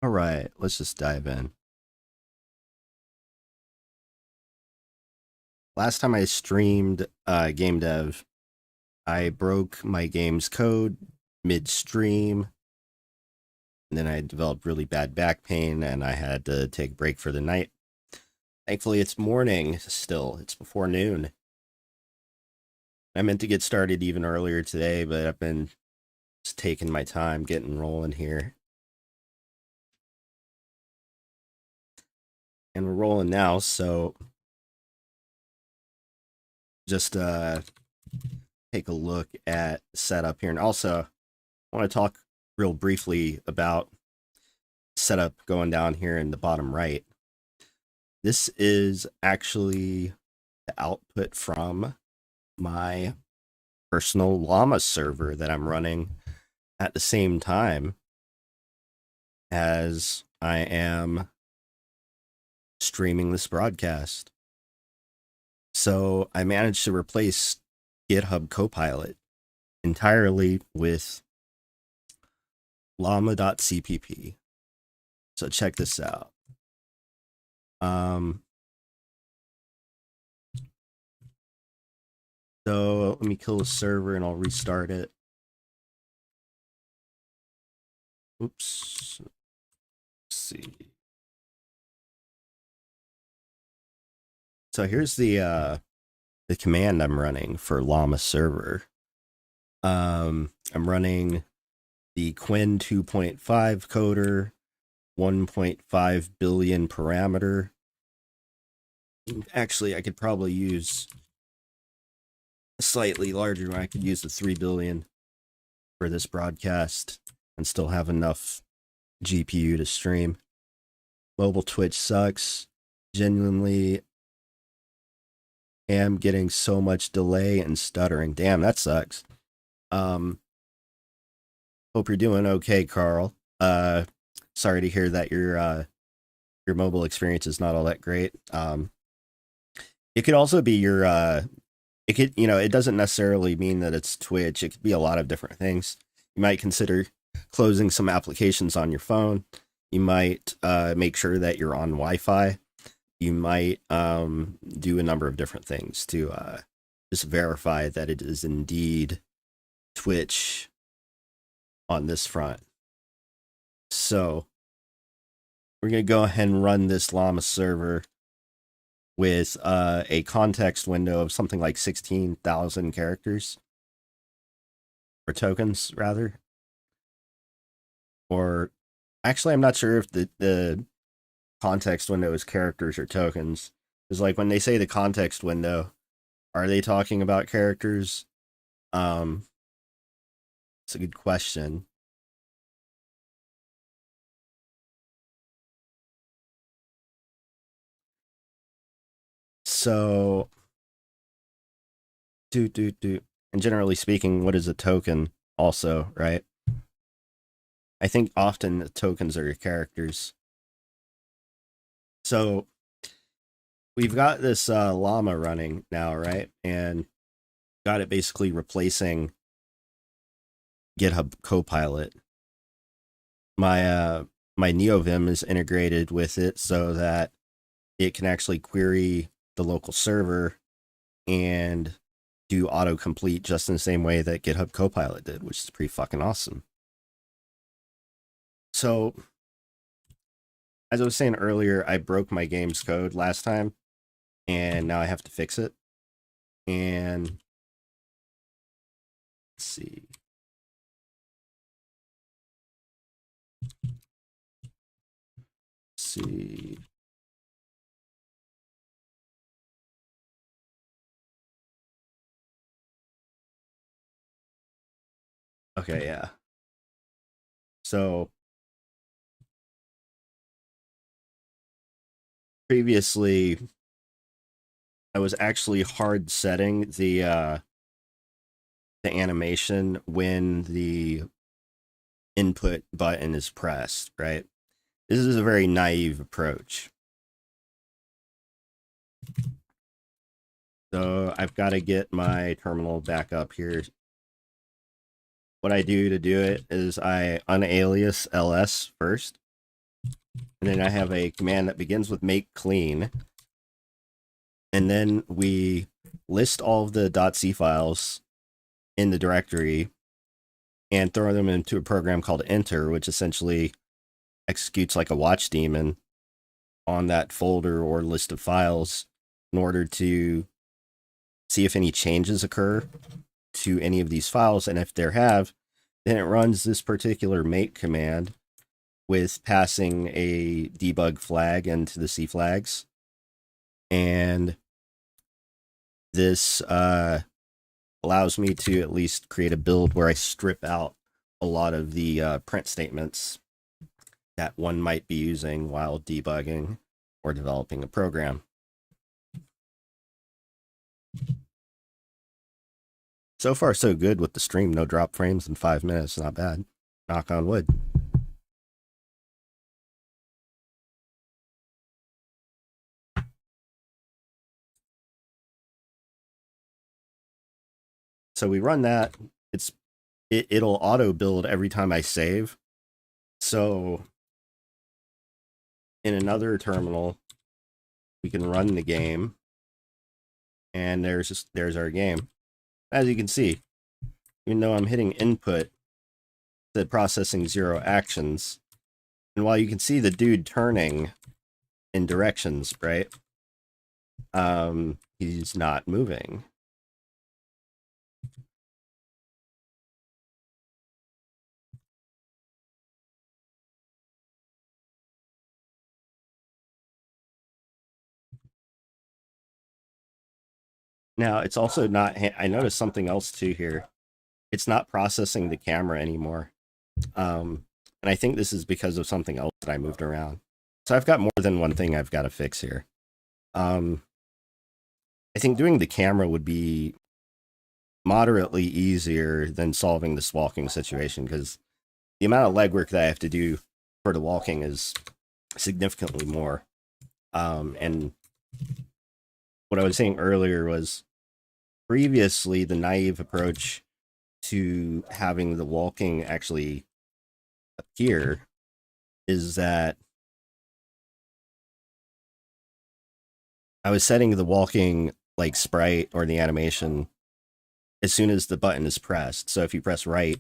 All right, let's just dive in. Last time I streamed game dev, I broke my game's code midstream, and then I developed really bad back pain, and I had to take a break for the night. Thankfully, it's morning still. It's before noon. I meant to get started even earlier today, but I've been just taking my time getting rolling here. And we're rolling now, so just take a look at the setup here. And also, I want to talk real briefly about setup going down here in the bottom right. This is actually the output from my personal llama server that I'm running at the same time as I am streaming this broadcast. So I managed to replace GitHub Copilot entirely with llama.cpp. So check this out. So let me kill the server and I'll restart it. Oops. Let's see. So here's the command I'm running for llama server. I'm running the Quinn 2.5 coder, 1.5 billion parameter. Actually, I could probably use a slightly larger one. I could use the 3 billion for this broadcast and still have enough GPU to stream. Mobile Twitch sucks. Genuinely am getting so much delay and stuttering. Damn, that sucks. Hope you're doing okay, Carl. Sorry to hear that your mobile experience is not all that great. It could also be your it could, it doesn't necessarily mean that it's Twitch. It could be a lot of different things. You might consider closing some applications on your phone. You might make sure that you're on Wi-Fi. You might do a number of different things to just verify that it is indeed Twitch on this front. So we're going to go ahead and run this llama server with a context window of something like 16,000 characters. Or tokens, rather. Or actually, I'm not sure if the context window is characters or tokens. Because like when they say the context window, are they talking about characters? It's a good question. So, and generally speaking, what is a token also, right? I think often the tokens are your characters. So we've got this llama running now, right? And got it basically replacing GitHub Copilot. My neovim is integrated with it so that it can actually query the local server and do autocomplete just in the same way that GitHub Copilot did, which is pretty fucking awesome. So, as I was saying earlier, I broke my game's code last time, and now I have to fix it. And let's see. Okay, yeah. So previously I was actually hard setting the animation when the input button is pressed, right? This is a very naive approach. So I've got to get my terminal back up here. What I do to do it is I unalias ls first. And then I have a command that begins with make clean. And then we list all of the .c files in the directory and throw them into a program called enter, which essentially executes like a watch daemon on that folder or list of files in order to see if any changes occur to any of these files. And if there have, then it runs this particular make command with passing a debug flag into the C flags. And this allows me to at least create a build where I strip out a lot of the print statements that one might be using while debugging or developing a program. So far, so good with the stream. No drop frames in 5 minutes. Not bad. Knock on wood. So we run that. It'll auto build every time I save. So in another terminal, we can run the game, and there's our game. As you can see, even though I'm hitting input, the processing 0 actions, and while you can see the dude turning in directions, right? He's not moving. Now, it's also not, I noticed something else too here. It's not processing the camera anymore. And I think this is because of something else that I moved around. So I've got more than one thing I've got to fix here. I think doing the camera would be moderately easier than solving this walking situation, because the amount of legwork that I have to do for the walking is significantly more. And what I was saying earlier was previously the naive approach to having the walking actually appear is that I was setting the walking like sprite or the animation as soon as the button is pressed. So if you press right,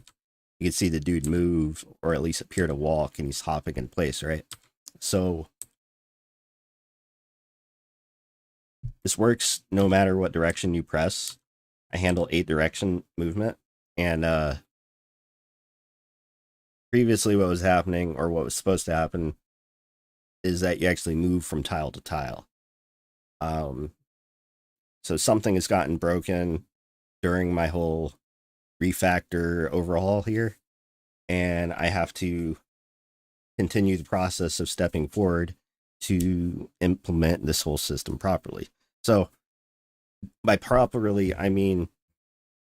you can see the dude move or at least appear to walk, and he's hopping in place, right? So this works no matter what direction you press. I handle 8 direction movement, and previously what was happening, or what was supposed to happen, is that you actually move from tile to tile. So something has gotten broken during my whole refactor overhaul here, and I have to continue the process of stepping forward to implement this whole system properly. So by properly, I mean,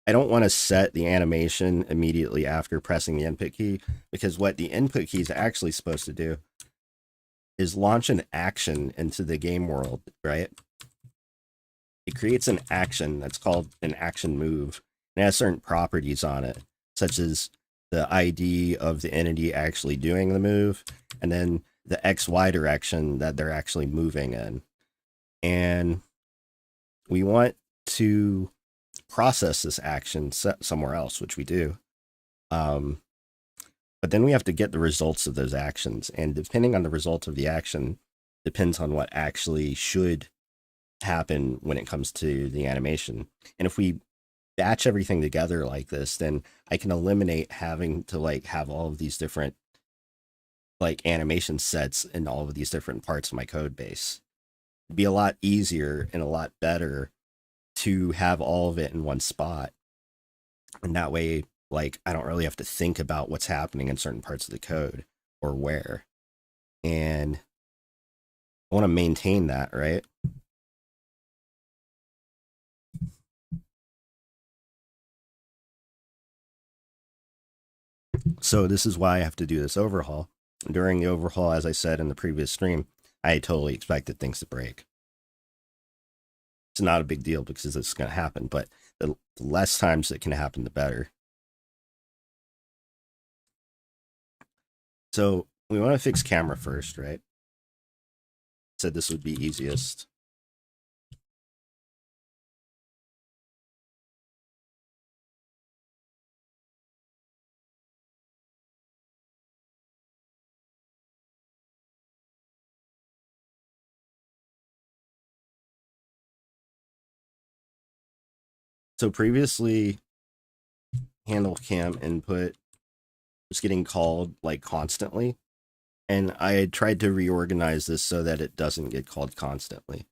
I don't want to set the animation immediately after pressing the input key, because what the input key is actually supposed to do is launch an action into the game world, right? It creates an action that's called an action move. It has certain properties on it, such as the ID of the entity actually doing the move, and then the XY direction that they're actually moving in. And we want to process this action somewhere else, which we do. But then we have to get the results of those actions. And depending on the result of the action, depends on what actually should happen when it comes to the animation. And if we batch everything together like this, then I can eliminate having to like have all of these different like animation sets in all of these different parts of my code base. It'd be a lot easier and a lot better to have all of it in one spot. And that way, like, I don't really have to think about what's happening in certain parts of the code or where. And I want to maintain that, right? So this is why I have to do this overhaul. During the overhaul, as I said in the previous stream, I totally expected things to break. It's not a big deal because it's going to happen, but the less times it can happen, the better. So we want to fix camera first, right? said this would be easiest. So previously, handle cam input was getting called like constantly, and I had tried to reorganize this so that it doesn't get called constantly.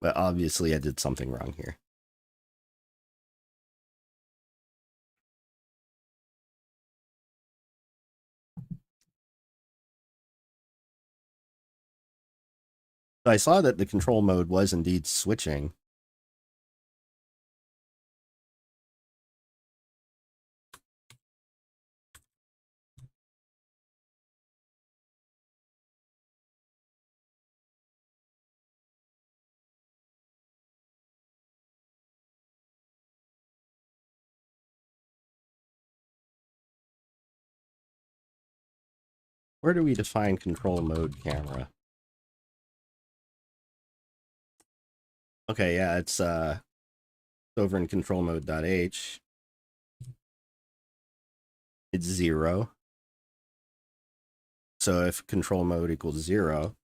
But obviously I did something wrong here. So I saw that the control mode was indeed switching. Where do we define control mode camera? Okay, yeah, it's over in control mode.h. It's 0. So if control mode equals 0,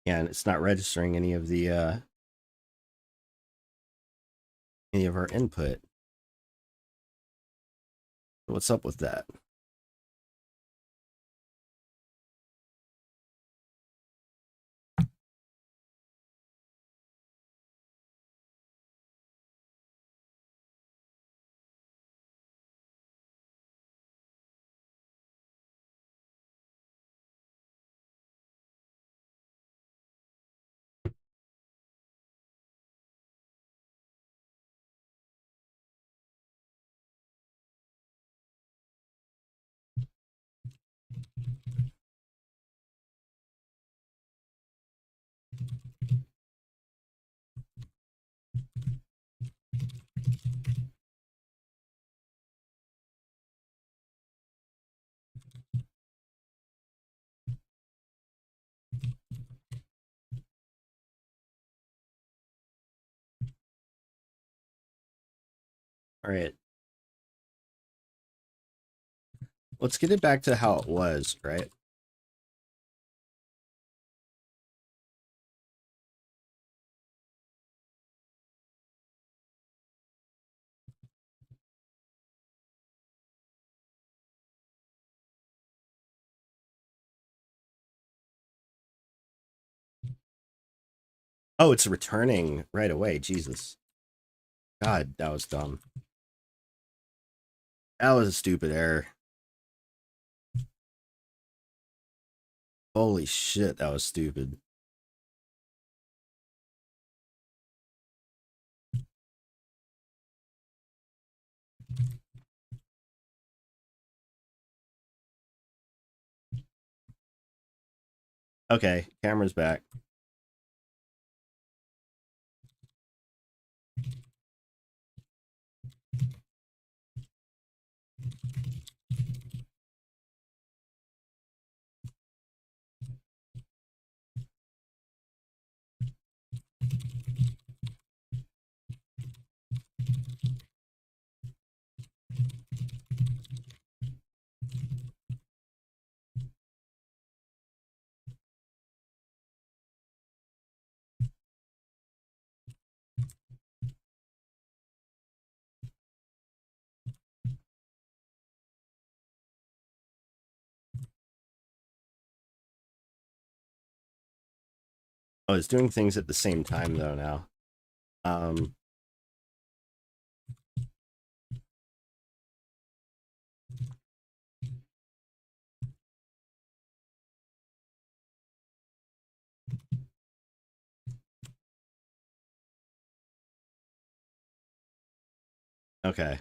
and it's not registering any of our input. What's up with that? All right. Let's get it back to how it was, right? Oh, it's returning right away. Jesus. God, that was dumb. That was a stupid error. Holy shit, that was stupid. Okay, camera's back. Oh, it's doing things at the same time though now. Okay.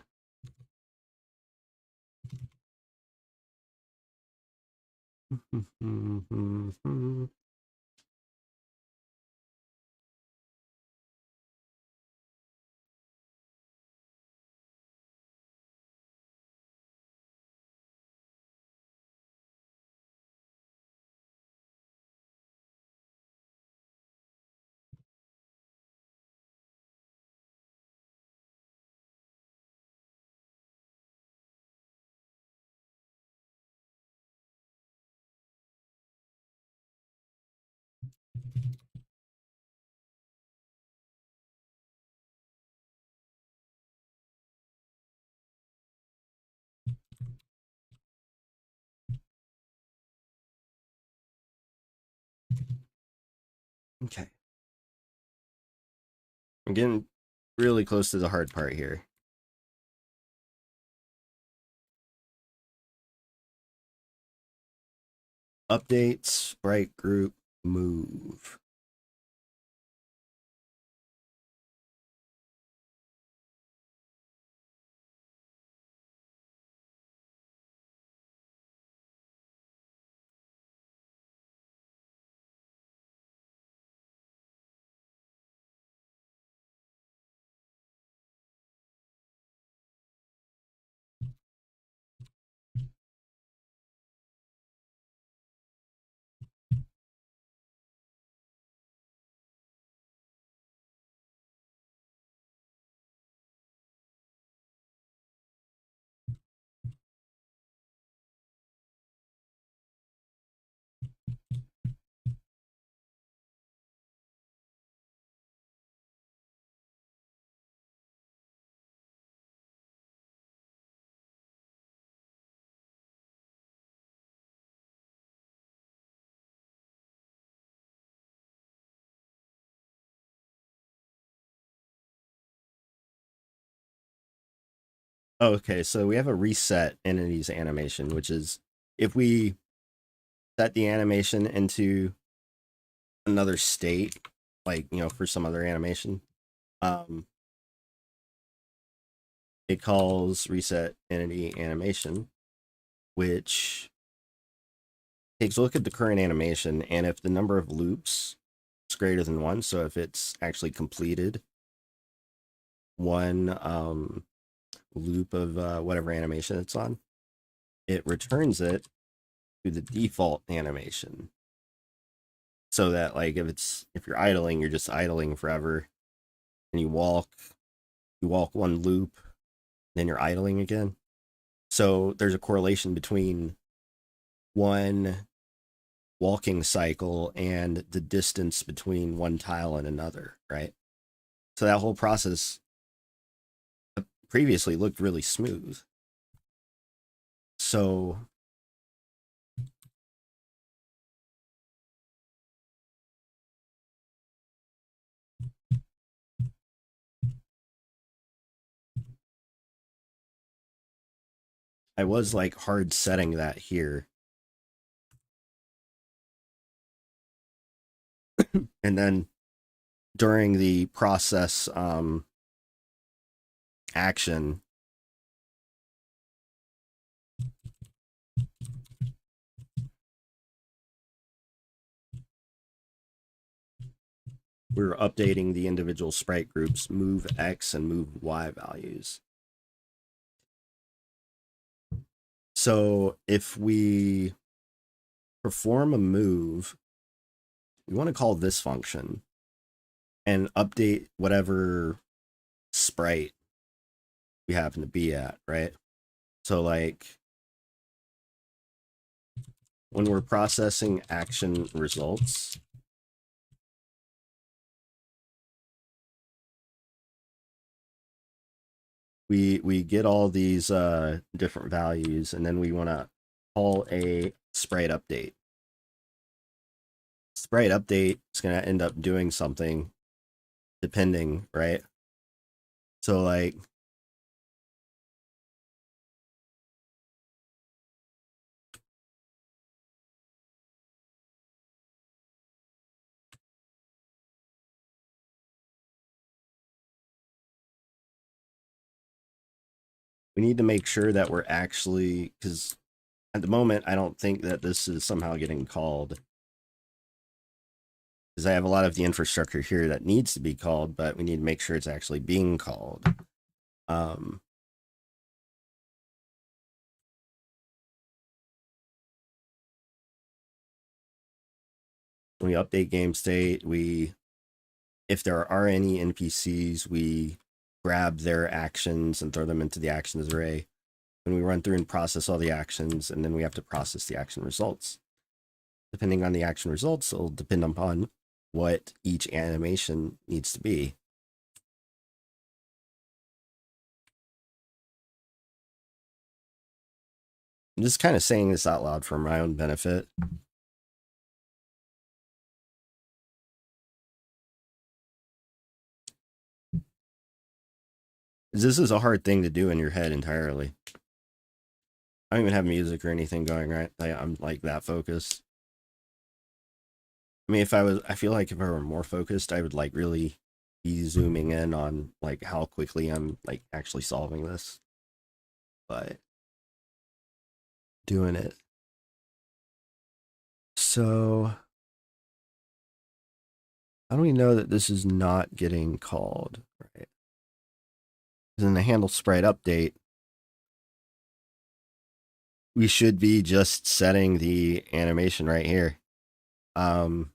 Okay. I'm getting really close to the hard part here. Update, sprite group, move. Okay, so we have a reset entities animation, which is if we set the animation into another state, like, for some other animation, it calls reset entity animation, which takes a look at the current animation, and if the number of loops is greater than one, so if it's actually completed one loop of whatever animation it's on, it returns it to the default animation. So that, like, if you're idling, you're just idling forever, and you walk one loop, then you're idling again. So there's a correlation between one walking cycle and the distance between one tile and another, right? So that whole process previously looked really smooth. So I was like hard setting that here. And then during the process action, we were updating the individual sprite groups move X and move Y values. So if we perform a move, we want to call this function and update whatever sprite we happen to be at, right? So like when we're processing action results, we get all these different values, and then we want to call a sprite update. Sprite update is going to end up doing something depending, right? So like we need to make sure that we're actually, because At the moment, I don't think that this is somehow getting called, because I have a lot of the infrastructure here that needs to be called, but we need to make sure it's actually being called. When we update game state, if there are any NPCs, we grab their actions and throw them into the actions array. When we run through and process all the actions, and then we have to process the action results. Depending on the action results, it'll depend upon what each animation needs to be. I'm just kind of saying this out loud for my own benefit. This is a hard thing to do in your head entirely. I don't even have music or anything going, right? I'm like that focused. I mean, I feel like if I were more focused, I would like really be zooming in on like how quickly I'm like actually solving this. But doing it. So how do we know that this is not getting called, right? Because in the handle sprite update, we should be just setting the animation right here. And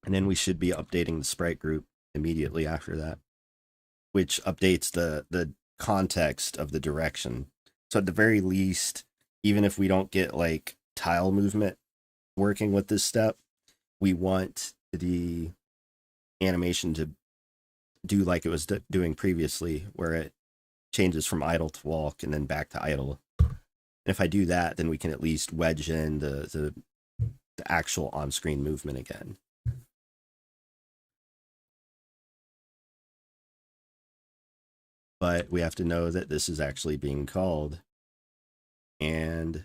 then we should be updating the sprite group immediately after that, which updates the context of the direction. So at the very least, even if we don't get like tile movement working with this step, we want the animation to do like it was doing previously, where it changes from idle to walk and then back to idle. And if I do that, then we can at least wedge in the actual on-screen movement again. But we have to know that this is actually being called. And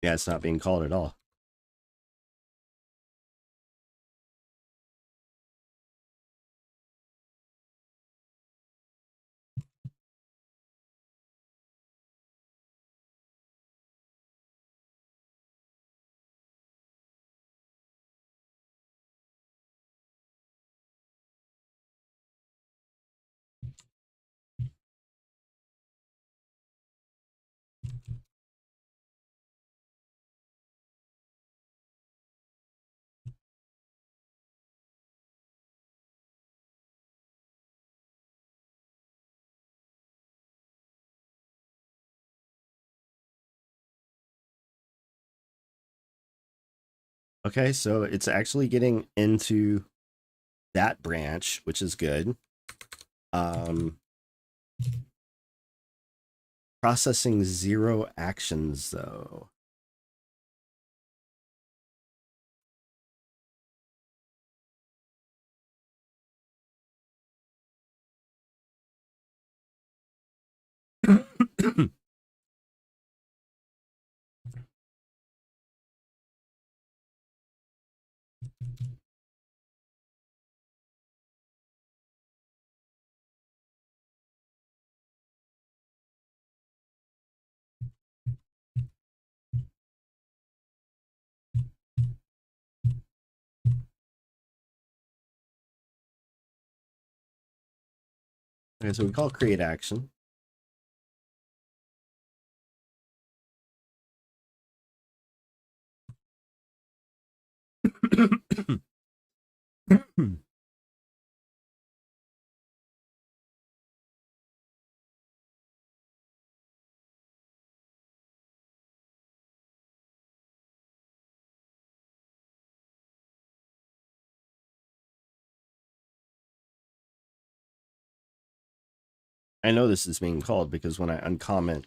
yeah, it's not being called at all. Okay, so it's actually getting into that branch, which is good. Processing 0 actions though. Okay, so we call create action. I know this is being called because when I uncomment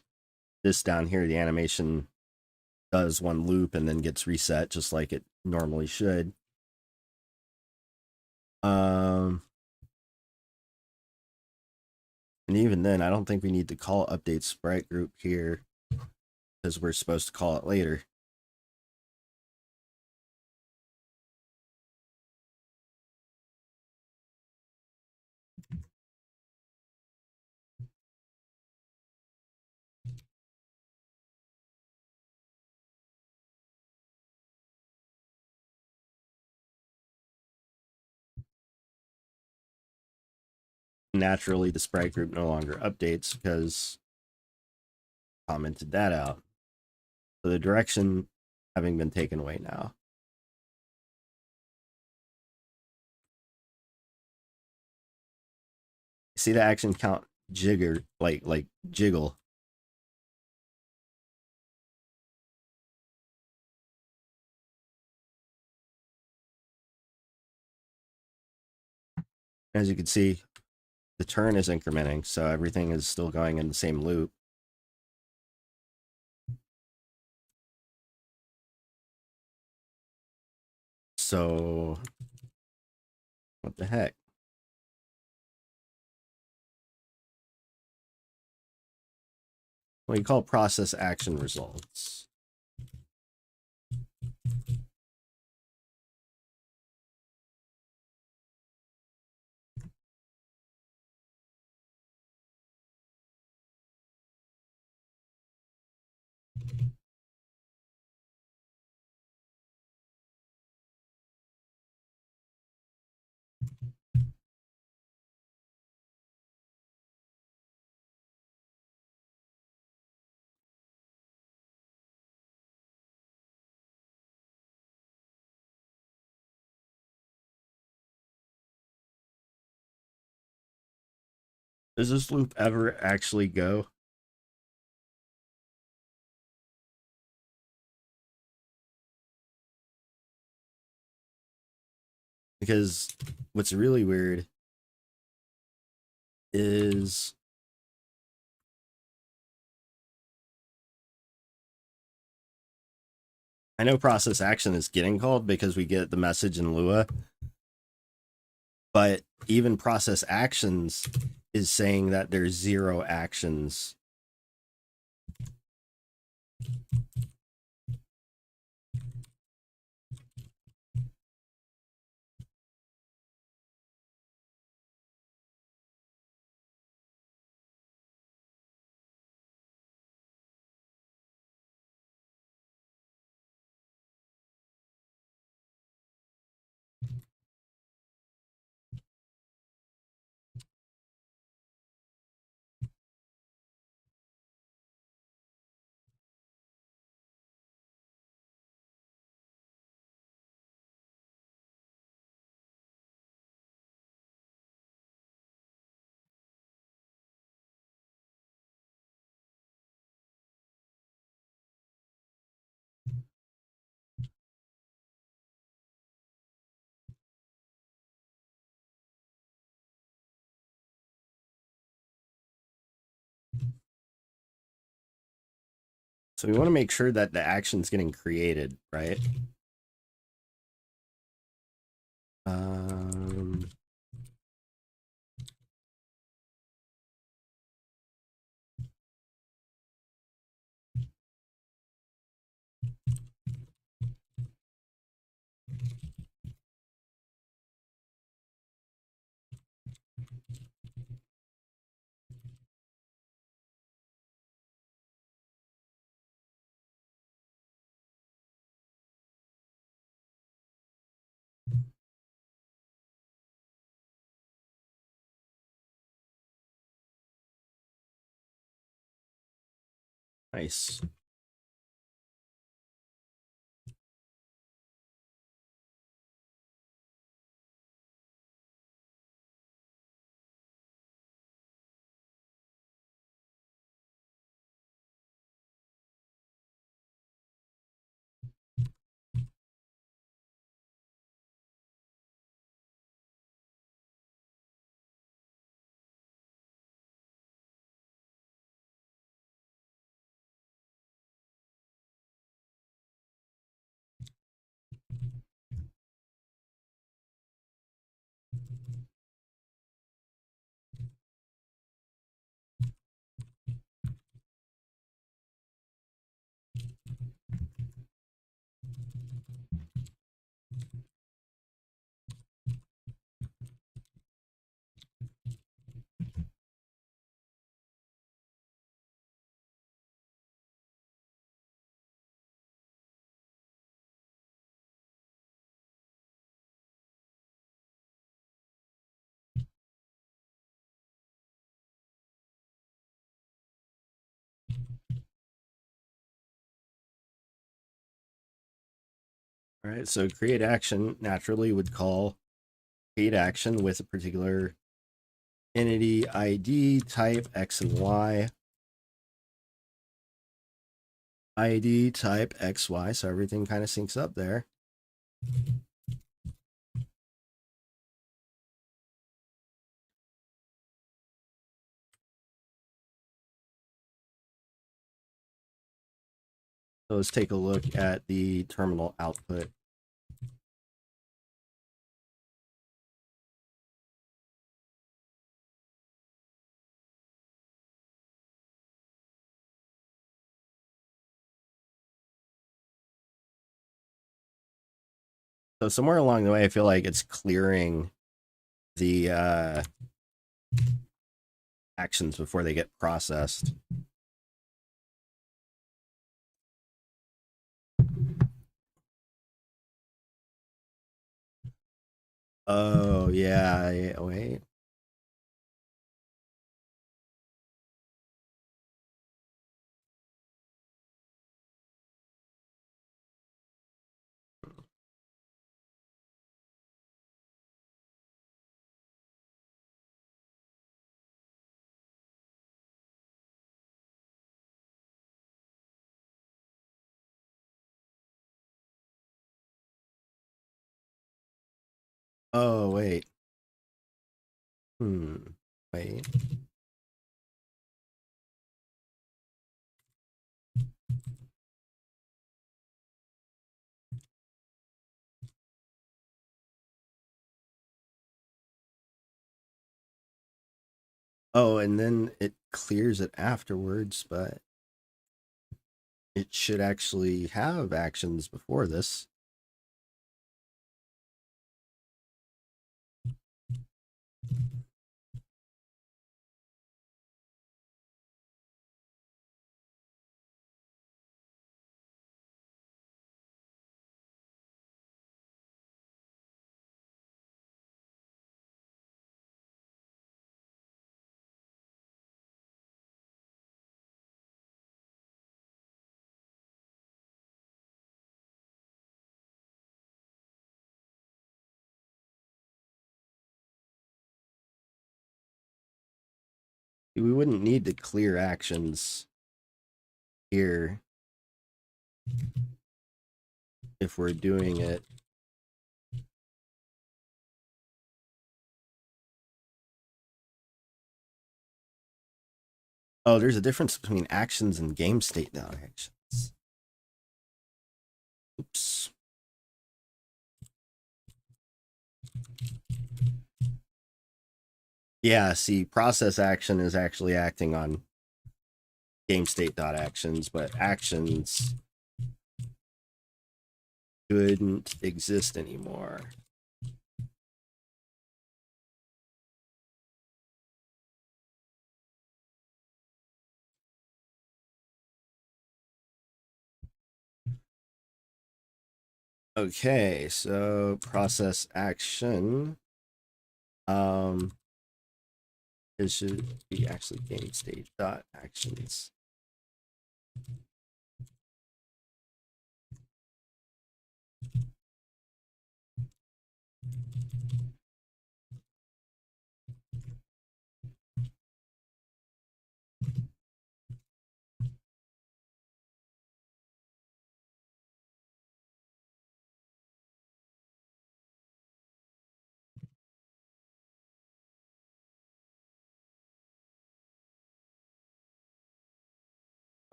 this down here, the animation does one loop and then gets reset just like it normally should. And even then, I don't think we need to call update sprite group here because we're supposed to call it later. Naturally, the sprite group no longer updates because I commented that out. So the direction having been taken away now. See the action count jigger, like jiggle. As you can see, the turn is incrementing, so everything is still going in the same loop. So, what the heck? Well, you call process action results. Does this loop ever actually go? Because what's really weird is I know process action is getting called because we get the message in Lua, but even process actions is saying that there's 0 actions. So we want to make sure that the action's getting created, right? Um, nice. All right, so create action naturally would call create action with a particular entity ID, type X and Y. ID, type X, Y, so everything kind of syncs up there. So let's take a look at the terminal output. So somewhere along the way, I feel like it's clearing the actions before they get processed. Oh, yeah, wait. Oh, wait. Wait. Oh, and then it clears it afterwards, but it should actually have actions before this. We wouldn't need to clear actions here if we're doing it. Oh, there's a difference between actions and game state dot actions. Oops. Yeah, see, process action is actually acting on game state dot actions, but actions couldn't exist anymore. Okay, so process action. It should be actually game state dot actions.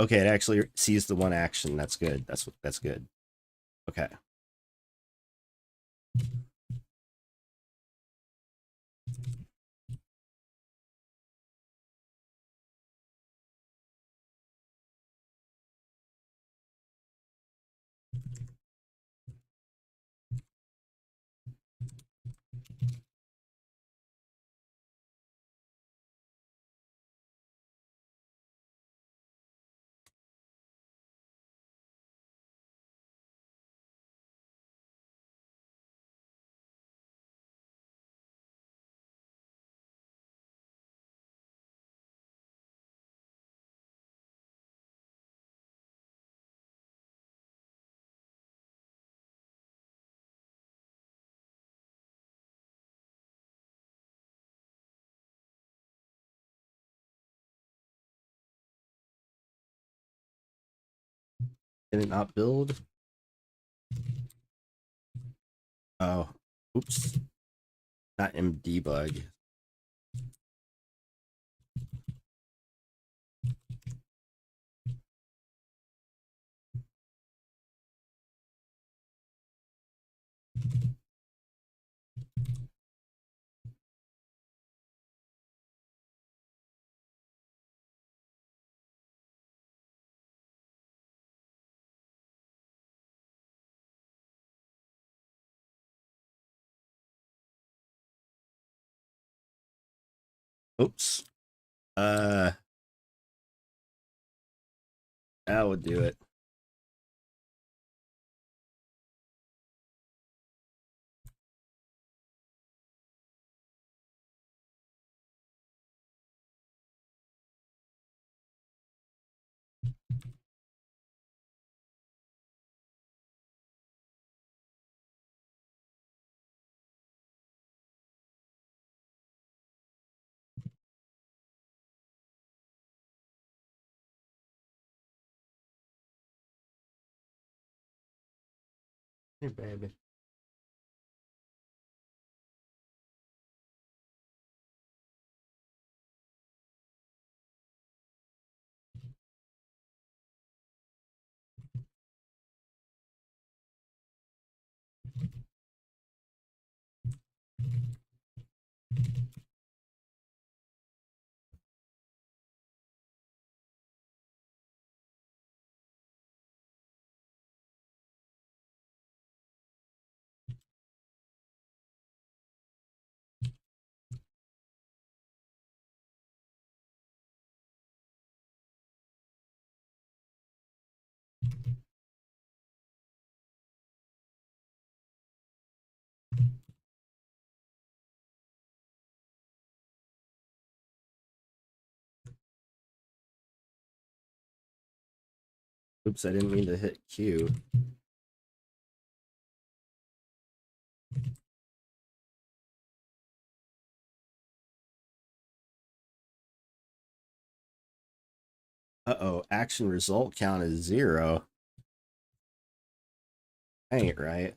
Okay, it actually sees the one action. That's good. That's good. Okay. Did it not build? Oh, oops. Not mdebug. Oops. That would do it. Hey, baby. Oops, I didn't mean to hit Q. Uh-oh, action result count is 0. That ain't right.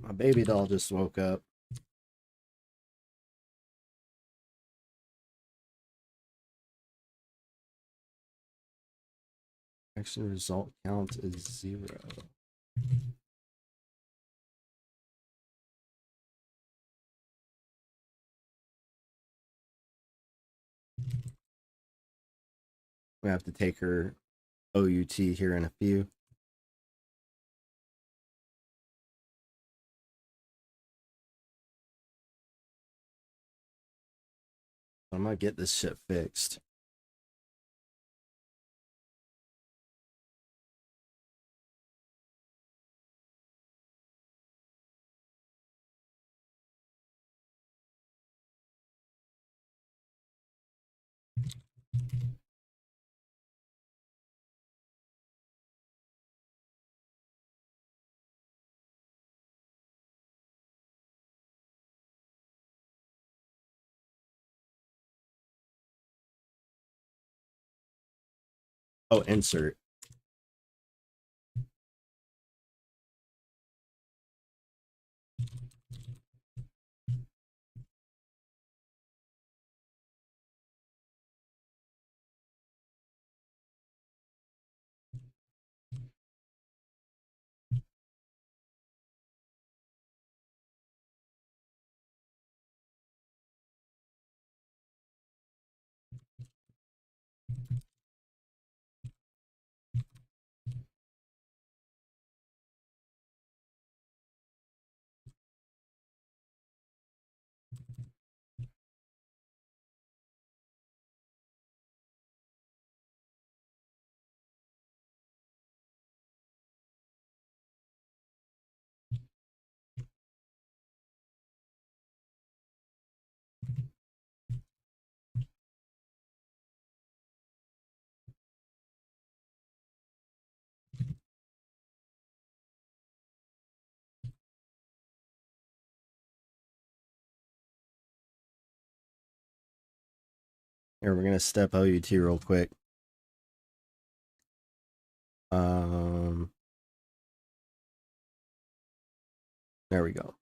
My baby doll just woke up. Action result count is 0. We have to take her OUT here in a few. I'm gonna get this shit fixed. Oh, insert. Here, we're gonna step OUT real quick. There we go.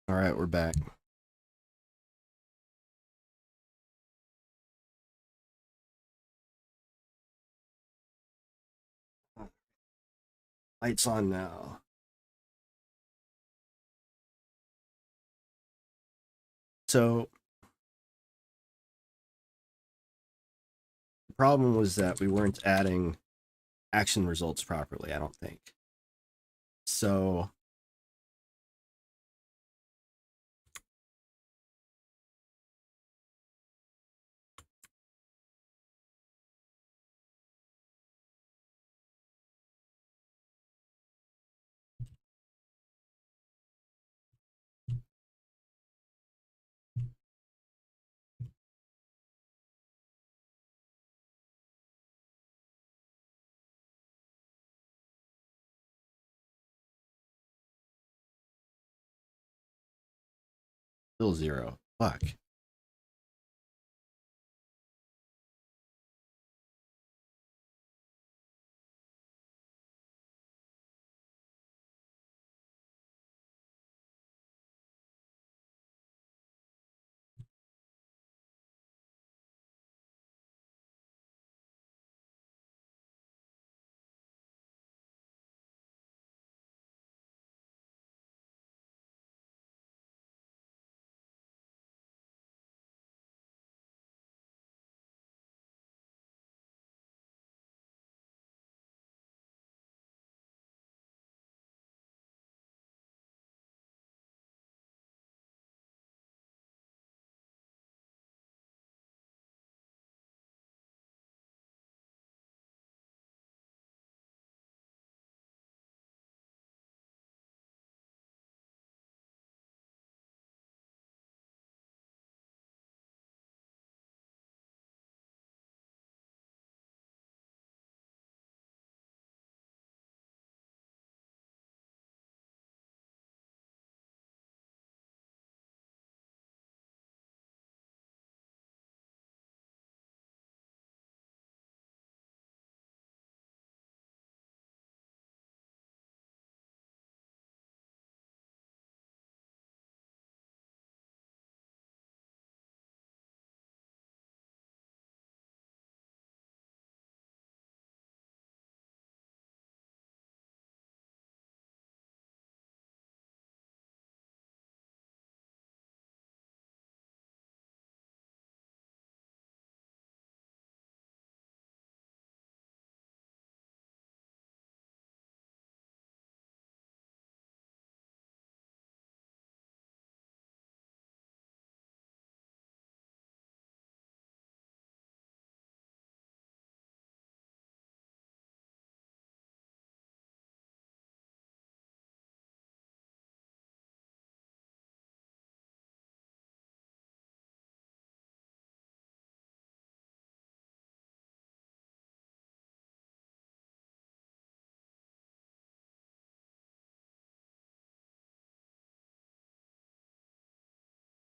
All right, we're back. Lights on now. So the problem was that we weren't adding action results properly, I don't think. So still 0. Fuck.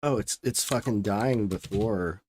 Oh, it's fucking dying before.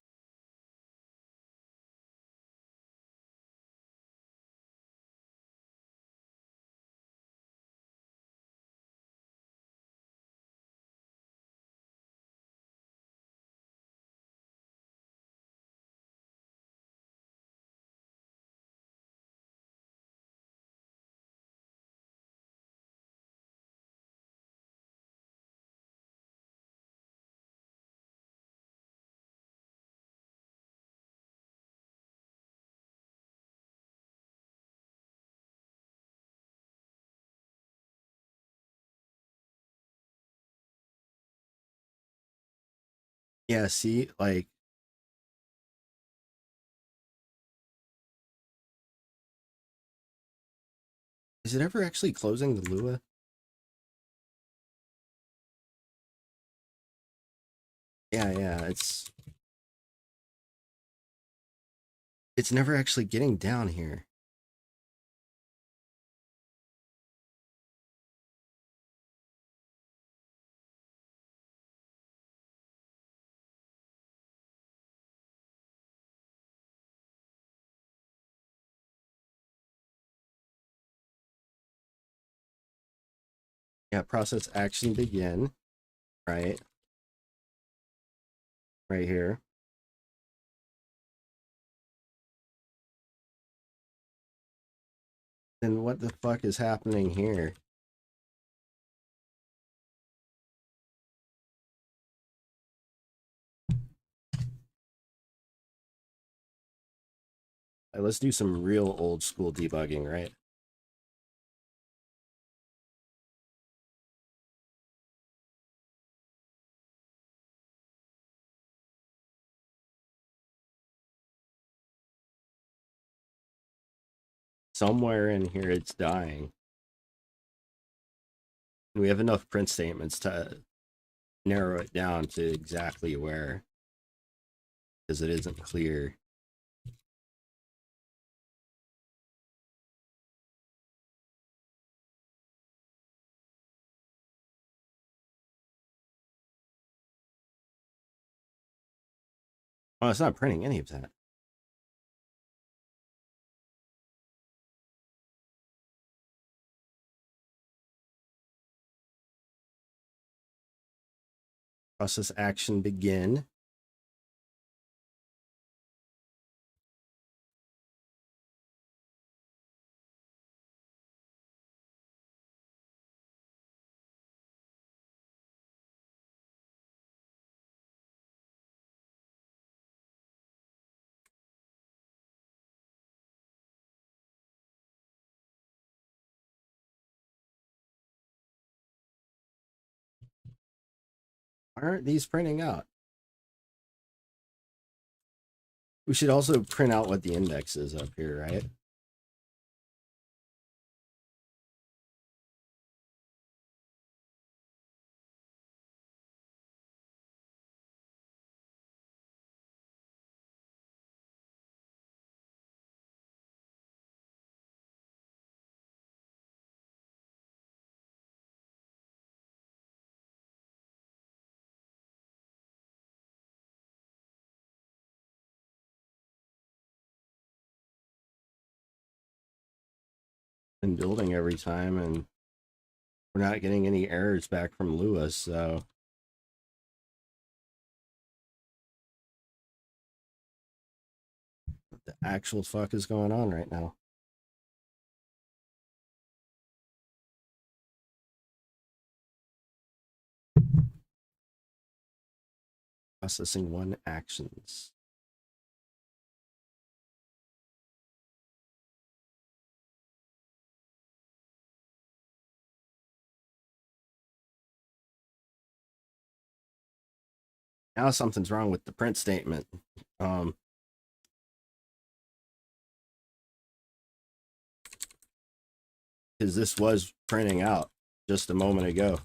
Yeah, see, like, is it ever actually closing the Lua? Yeah, it's never actually getting down here. Yeah, process action begin. right? Right here. Then what the fuck is happening here? Right, let's do some real old school debugging, right? Somewhere in here it's dying. And we have enough print statements to narrow it down to exactly where, because it isn't clear. Oh, it's not printing any of that. Process action begin. Why aren't these printing out? We should also print out what the index is up here, right? Been building every time, and we're not getting any errors back from Lewis, so what the actual fuck is going on right now? Processing one actions. Now something's wrong with the print statement. Because this was printing out just a moment ago.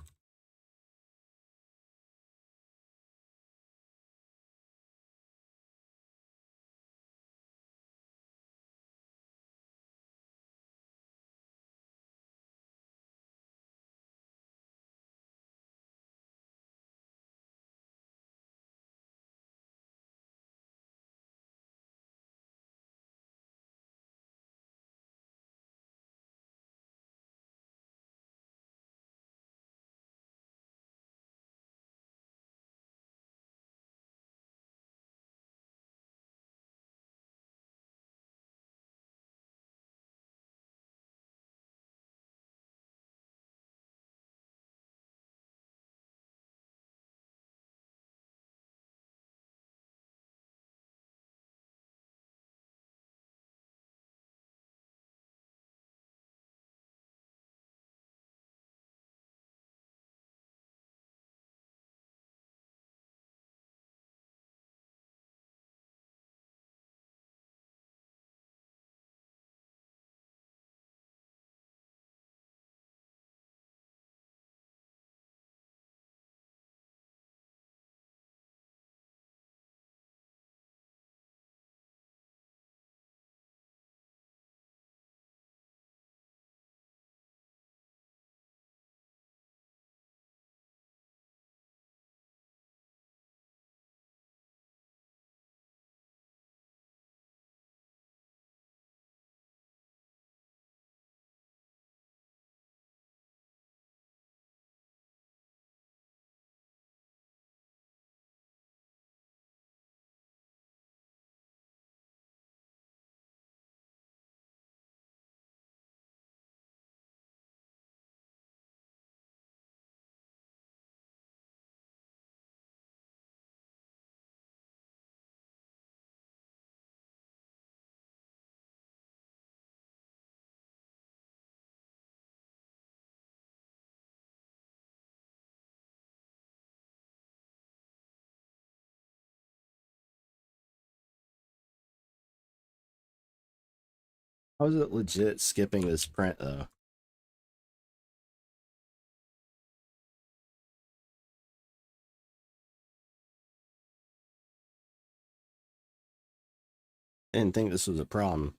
How is it legit skipping this print though? I didn't think this was a problem.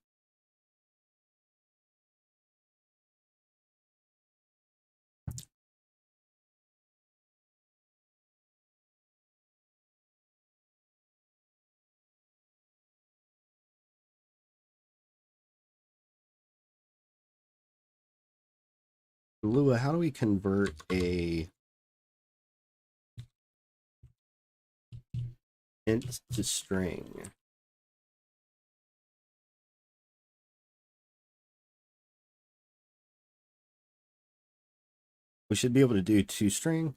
Lua, how do we convert a int to string? We should be able to do toString.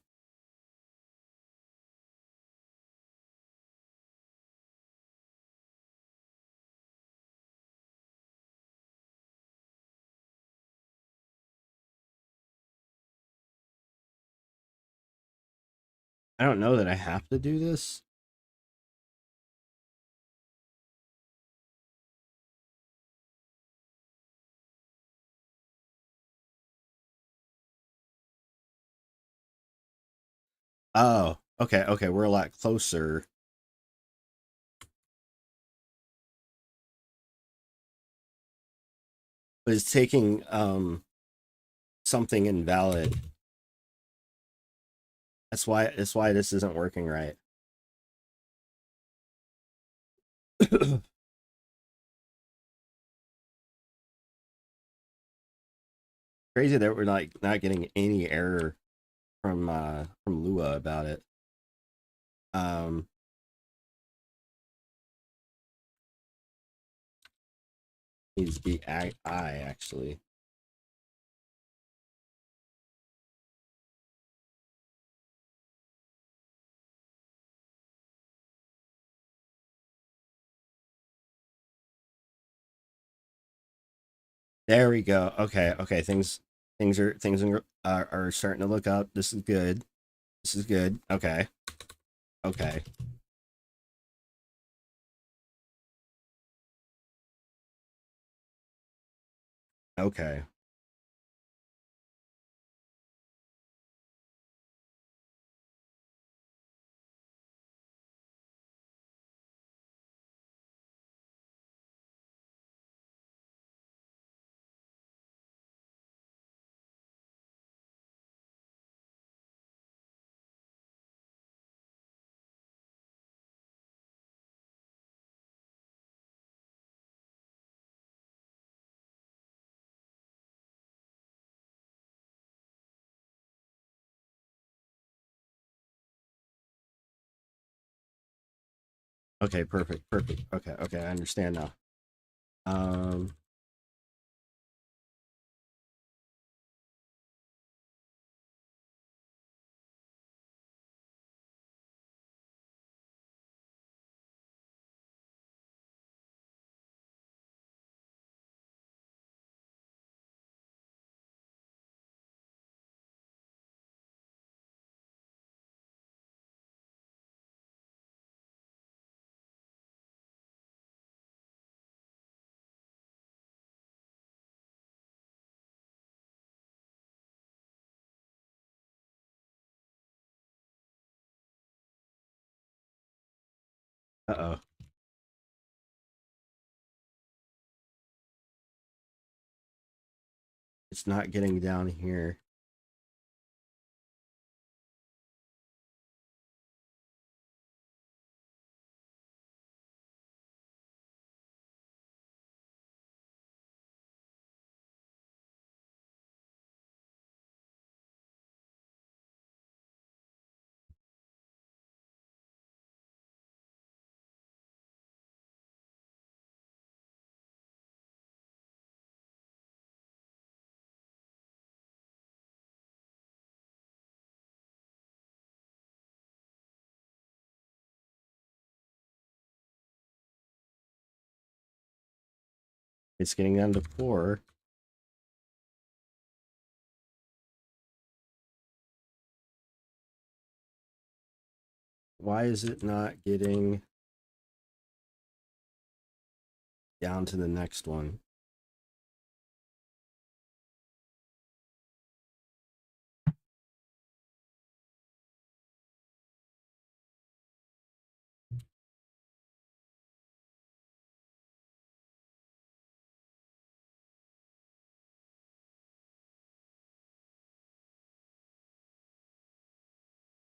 I don't know that I have to do this. Oh, okay, okay, we're a lot closer. But it's taking something invalid. That's why this isn't working right. Crazy that we're not getting any error from Lua about it. Needs to be I actually. There we go. Okay, okay. Things are starting to look up. This is good. This is good. Okay. Okay. Okay. Okay, perfect. Perfect. Okay, okay, I understand now. Um uh-oh. It's not getting down here. It's getting down to 4. Why is it not getting down to the next one?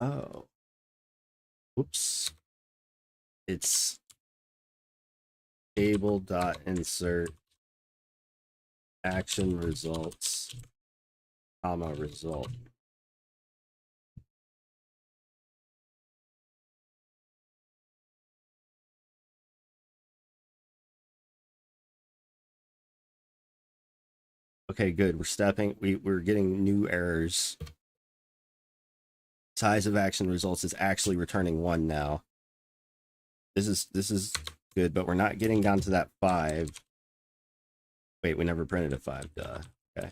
Oh, whoops. It's table.insert action results, comma result. Okay, good. We're getting new errors. Size of action results is actually returning 1 now. This is good, but we're not getting down to that 5. Wait, we never printed a 5, duh. Okay.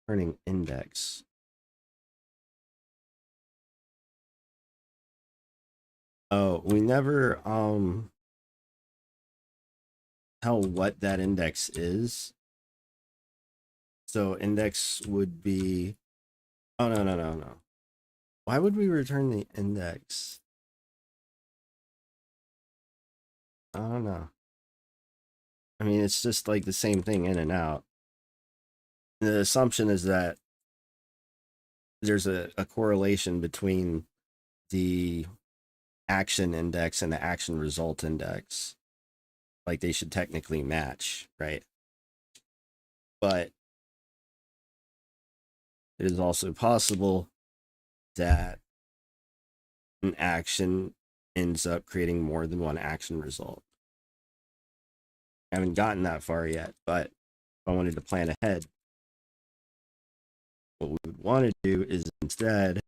Turning index. Oh, we never tell what that index is. So index would be, oh no. Why would we return the index? I don't know. I mean, it's just like the same thing in and out. The assumption is that there's a correlation between the action index and the action result index. Like they should technically match, right? But it is also possible that an action ends up creating more than one action result. I haven't gotten that far yet, but if I wanted to plan ahead, what we would want to do is instead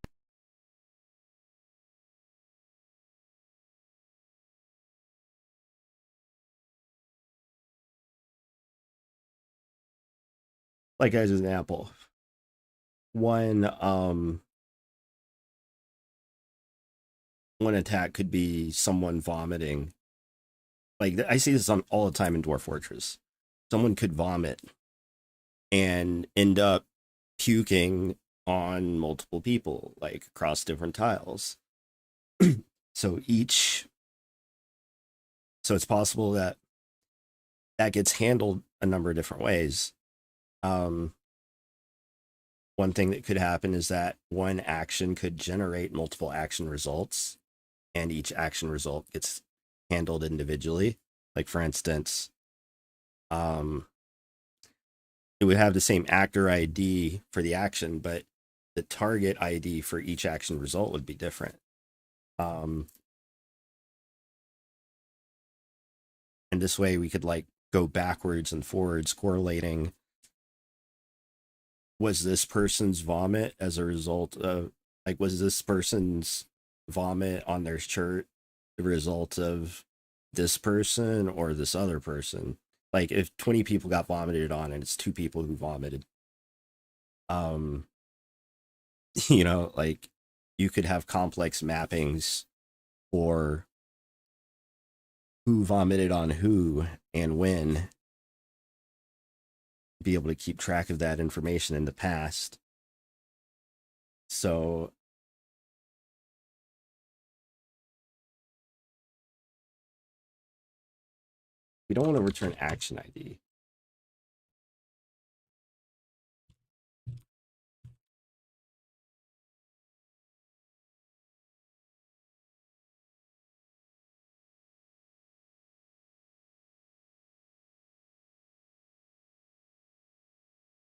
like as an example, one attack could be someone vomiting. Like I see this on all the time in Dwarf Fortress. Someone could vomit and end up puking on multiple people, like across different tiles. So it's possible that that gets handled a number of different ways. One thing that could happen is that one action could generate multiple action results, and each action result gets handled individually. Like for instance, it would have the same actor ID for the action, but the target ID for each action result would be different. And this way we could like go backwards and forwards correlating, was this person's vomit as a result of, like, was this person's vomit on their shirt the result of this person or this other person? Like if 20 people got vomited on and it's 2 people who vomited, you know, like you could have complex mappings for who vomited on who and when, be able to keep track of that information in the past. So we don't want to return action ID.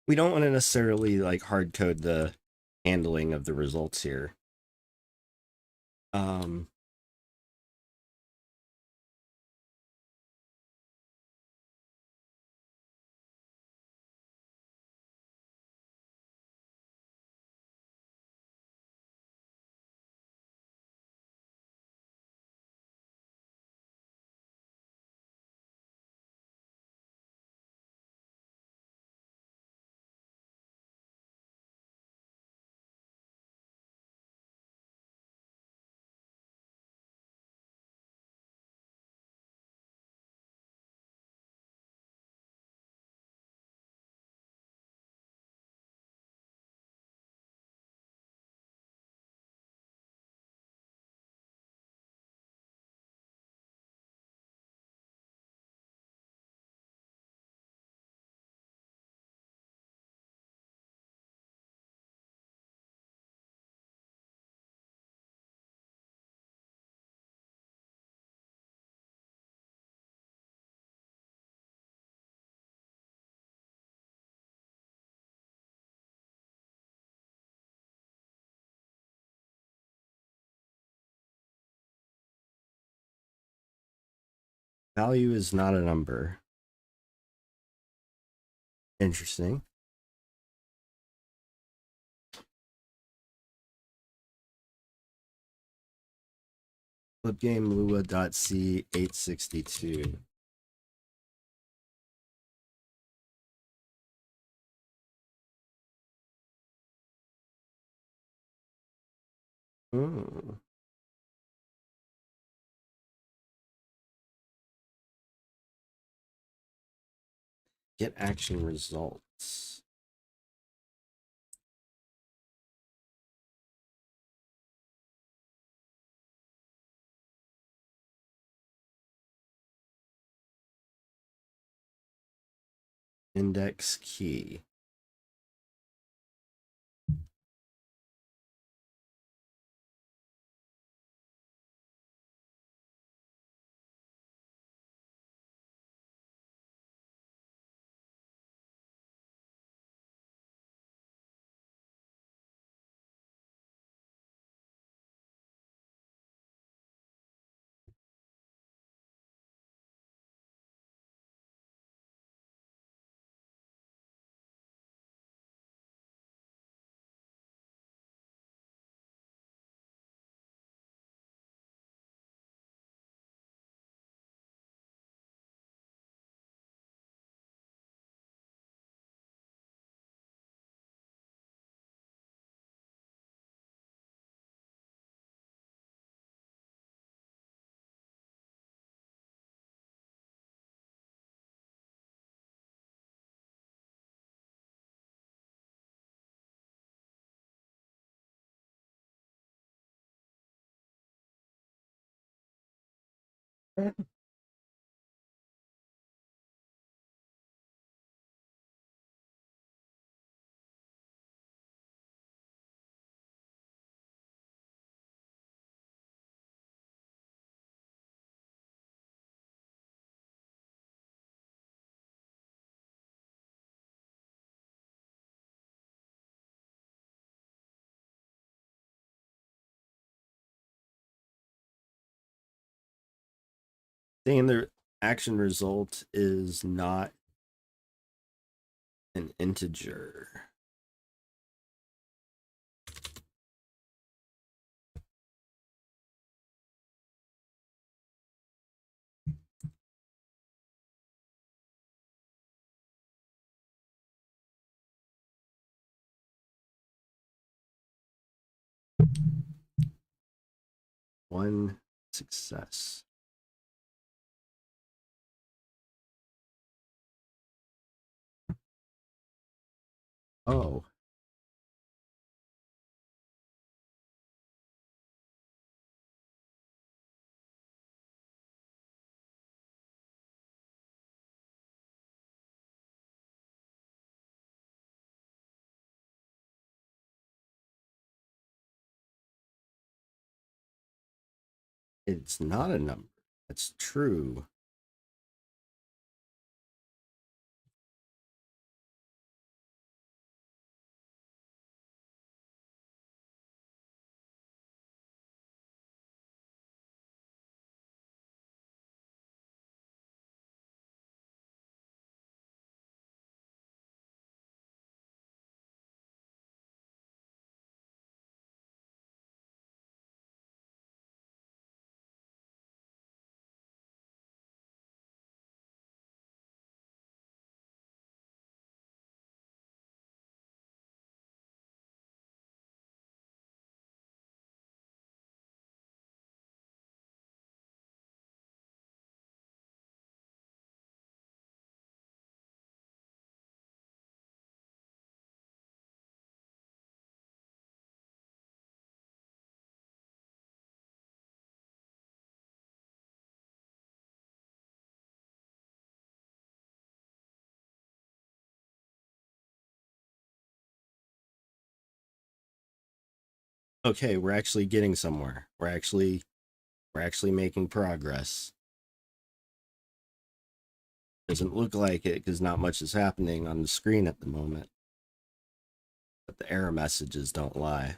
We don't want to necessarily like hard code the handling of the results here. Um, Value is not a number. Interesting. Flipgame Lua.c 862. Hmm. Get action results. Index key. Saying the action result is not an integer. One success. Oh. It's not a number. That's true. Okay, we're actually getting somewhere. We're actually making progress. Doesn't look like it because not much is happening on the screen at the moment. But the error messages don't lie.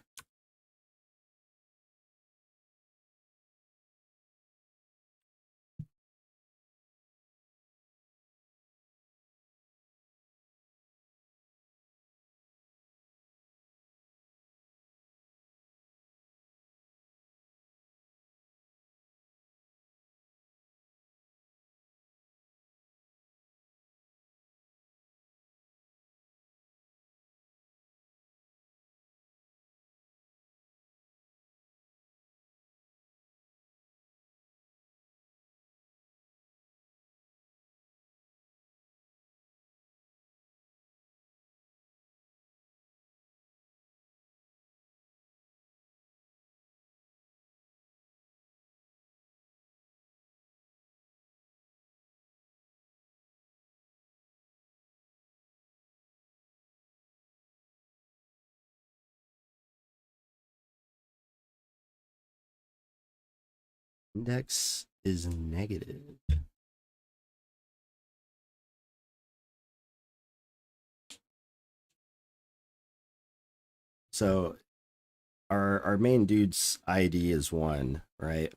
Index is negative. So our main dude's ID is 1, right?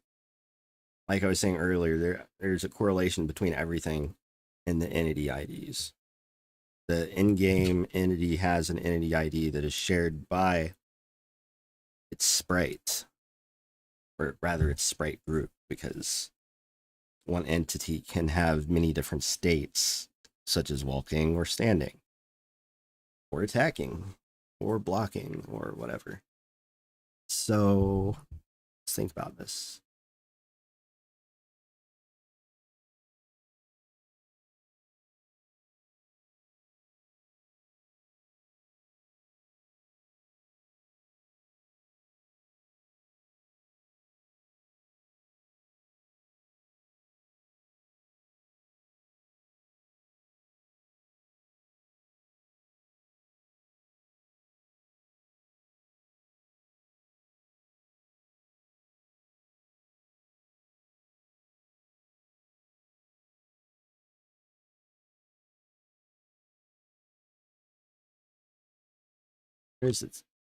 Like I was saying earlier, there's a correlation between everything in the entity IDs. The in-game entity has an entity ID that is shared by its sprite, or rather its sprite group, because one entity can have many different states, such as walking or standing, or attacking, or blocking, or whatever. So let's think about this.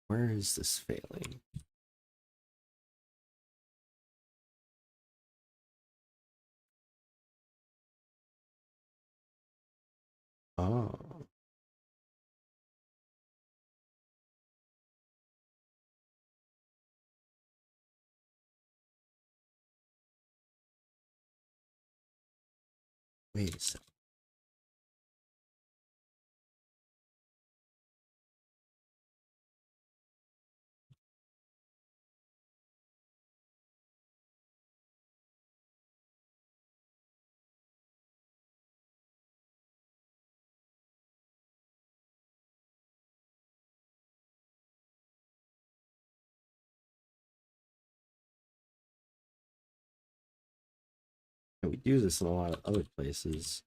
Where is this failing? Oh. Wait a second. And we do this in a lot of other places.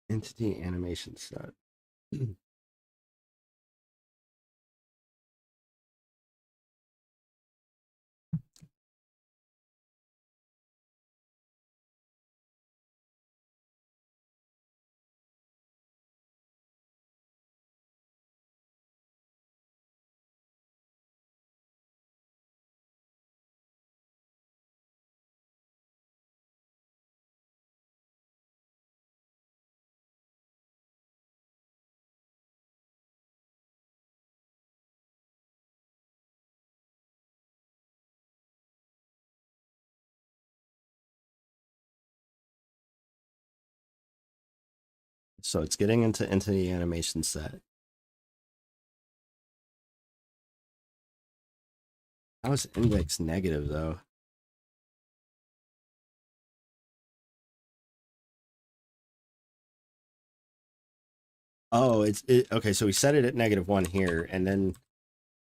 Entity animation set. So it's getting into entity animation set. How is index negative though? Oh, okay. So we set it at -1 here, and then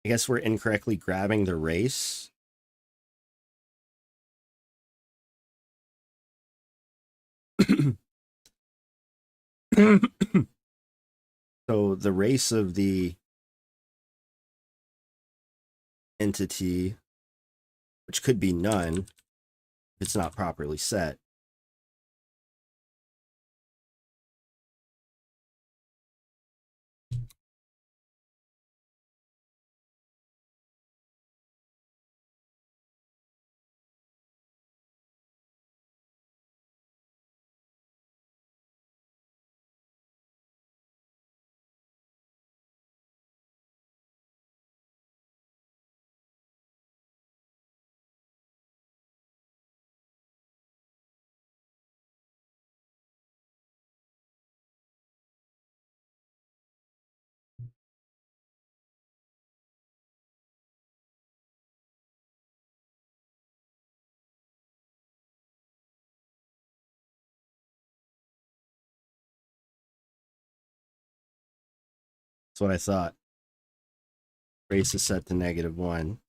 I guess we're incorrectly grabbing the race. So the race of the entity, which could be none if it's not properly set. That's what I thought. Race is set to -1.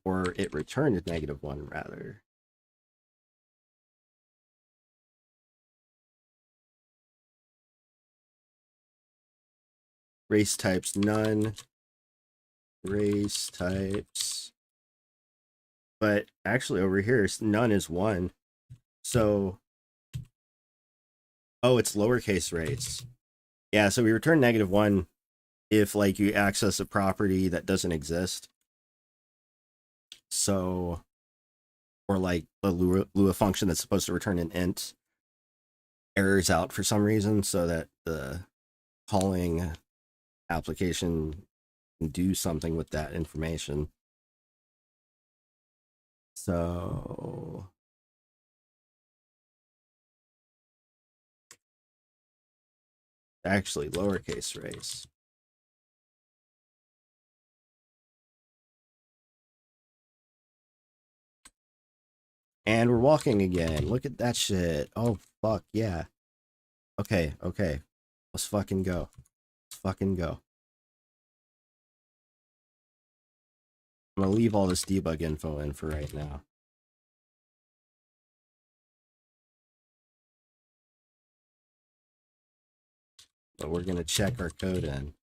Or it returned at -1 rather. race types none, race types. But actually over here, none is 1. So, oh, it's lowercase race. Yeah, so we return -1 if like you access a property that doesn't exist. So, or like the Lua function that's supposed to return an int errors out for some reason, so that the calling application can do something with that information. So actually lowercase race. And we're walking again. Look at that shit. Oh, fuck, yeah. Okay, okay. Let's fucking go. Let's fucking go. I'm gonna leave all this debug info in for right now. But we're gonna check our code in.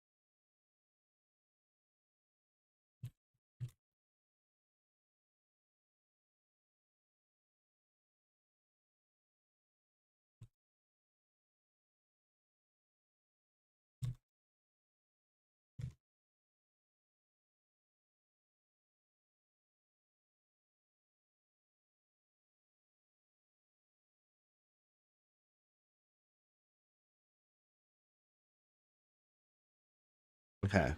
Okay.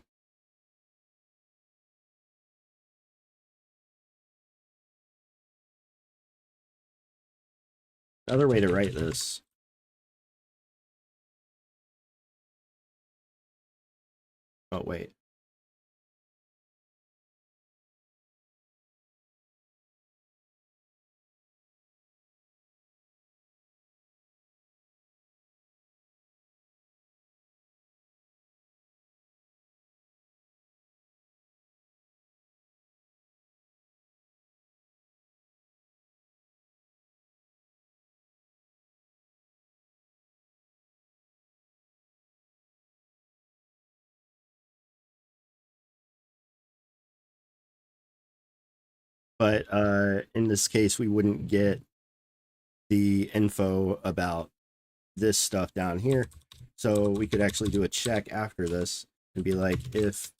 Another way to write this. Oh, wait. But in this case, we wouldn't get the info about this stuff down here. So we could actually do a check after this and be like, if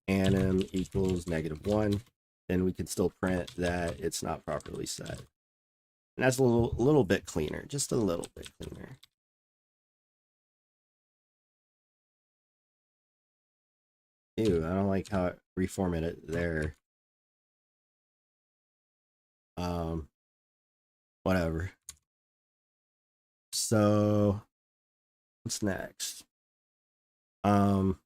anim equals -1, then we can still print that it's not properly set. And that's a little bit cleaner, just a little bit cleaner. Ew, I don't like how it reformatted it there. Whatever. So what's next? So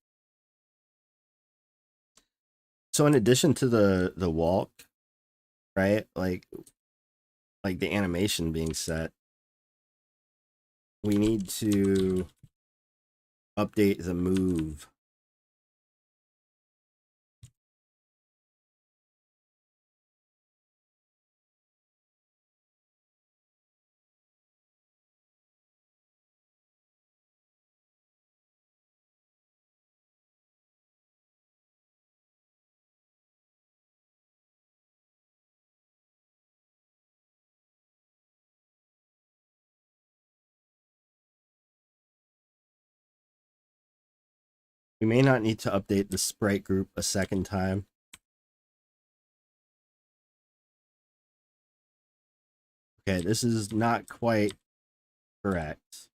in addition to the walk, right? Like the animation being set, we need to update the move. We may not need to update the sprite group a second time. Okay, this is not quite correct.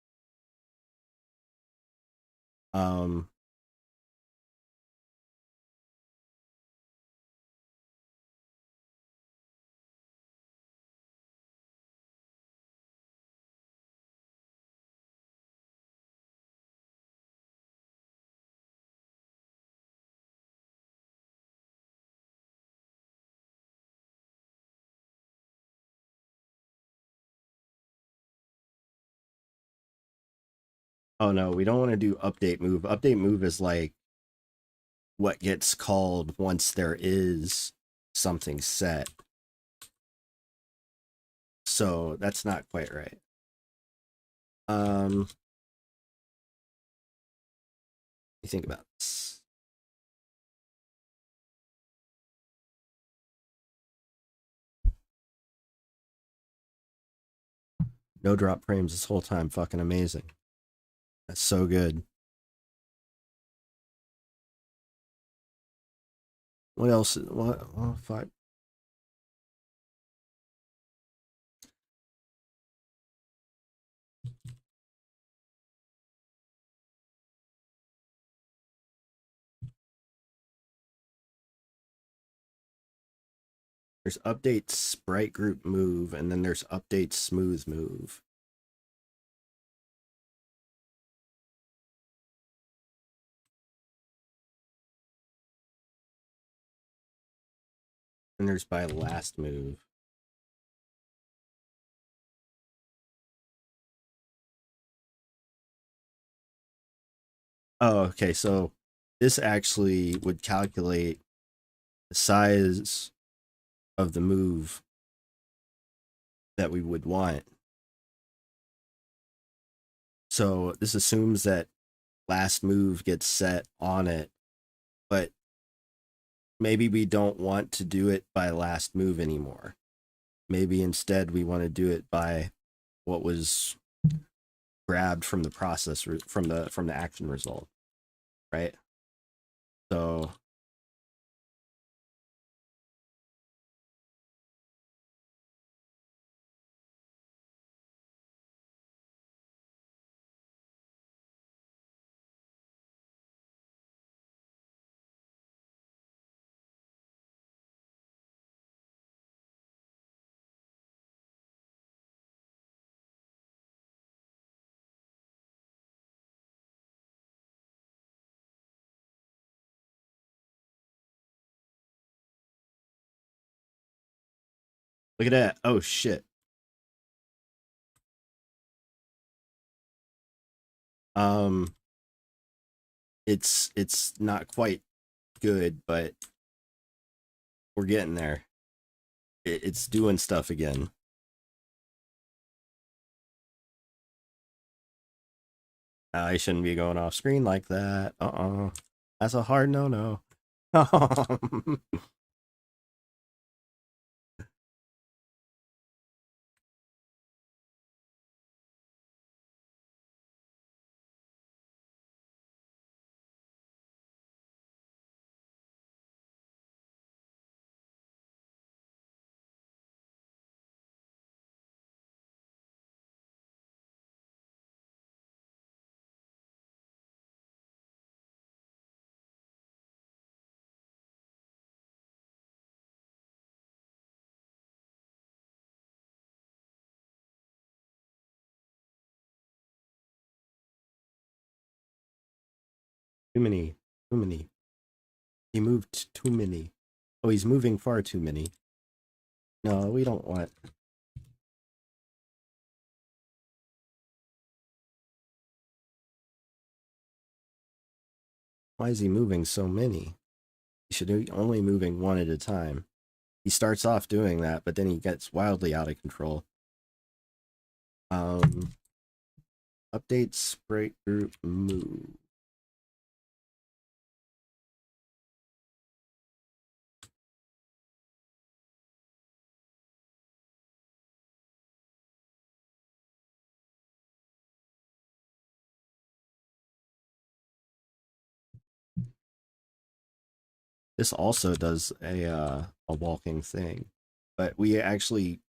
Oh no, we don't want to do update move. Update move is like what gets called once there is something set. So that's not quite right. You think about this. No drop frames this whole time. Fucking amazing. That's so good. What else? What? Oh, fuck. There's update sprite group move, and then there's update smooth move. And there's by last move. Oh, okay. So this actually would calculate the size of the move that we would want. So this assumes that last move gets set on it, but maybe we don't want to do it by last move anymore. Maybe instead we want to do it by what was grabbed from the process, from the action result, right? So look at that. Oh shit. It's not quite good, but we're getting there. It's doing stuff again. I shouldn't be going off screen like that. That's a hard no. Too many. Too many. He moved too many. Oh, he's moving far too many. No, we don't want. Why is he moving so many? He should be only moving one at a time. He starts off doing that, but then he gets wildly out of control. Update sprite group move. This also does a walking thing, but we actually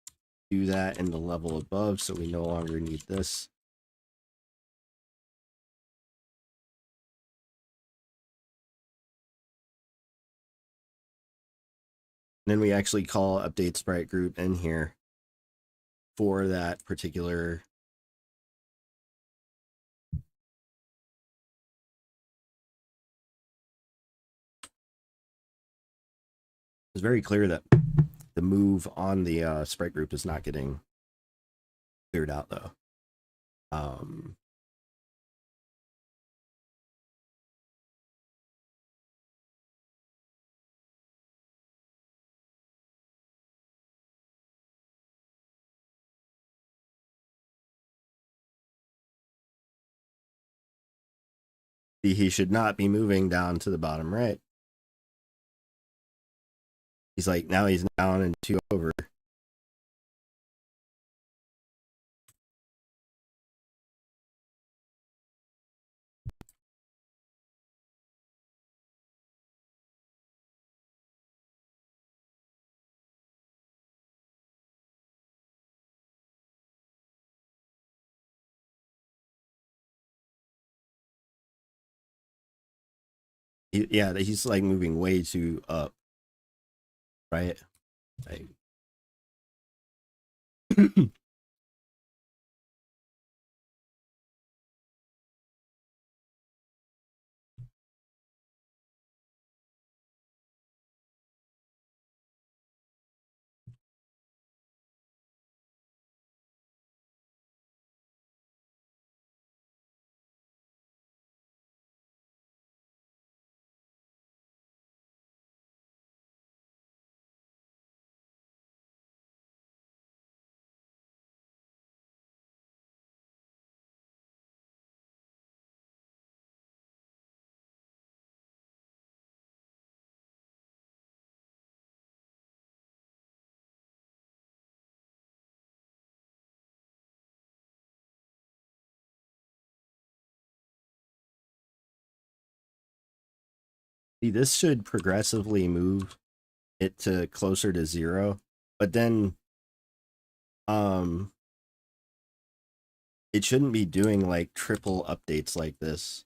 do that in the level above, so we no longer need this. And then we actually call update sprite group in here for that particular. It's very clear that the move on the sprite group is not getting cleared out though. He should not be moving down to the bottom right. He's like, now he's down and 2 over. Yeah, he's like moving way too up, right? Like, see, this should progressively move it to closer to 0, but then it shouldn't be doing like triple updates like this.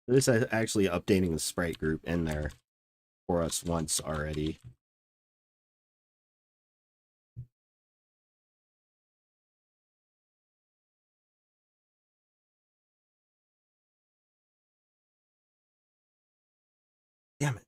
This is actually updating the sprite group in there for us once already. Damn it.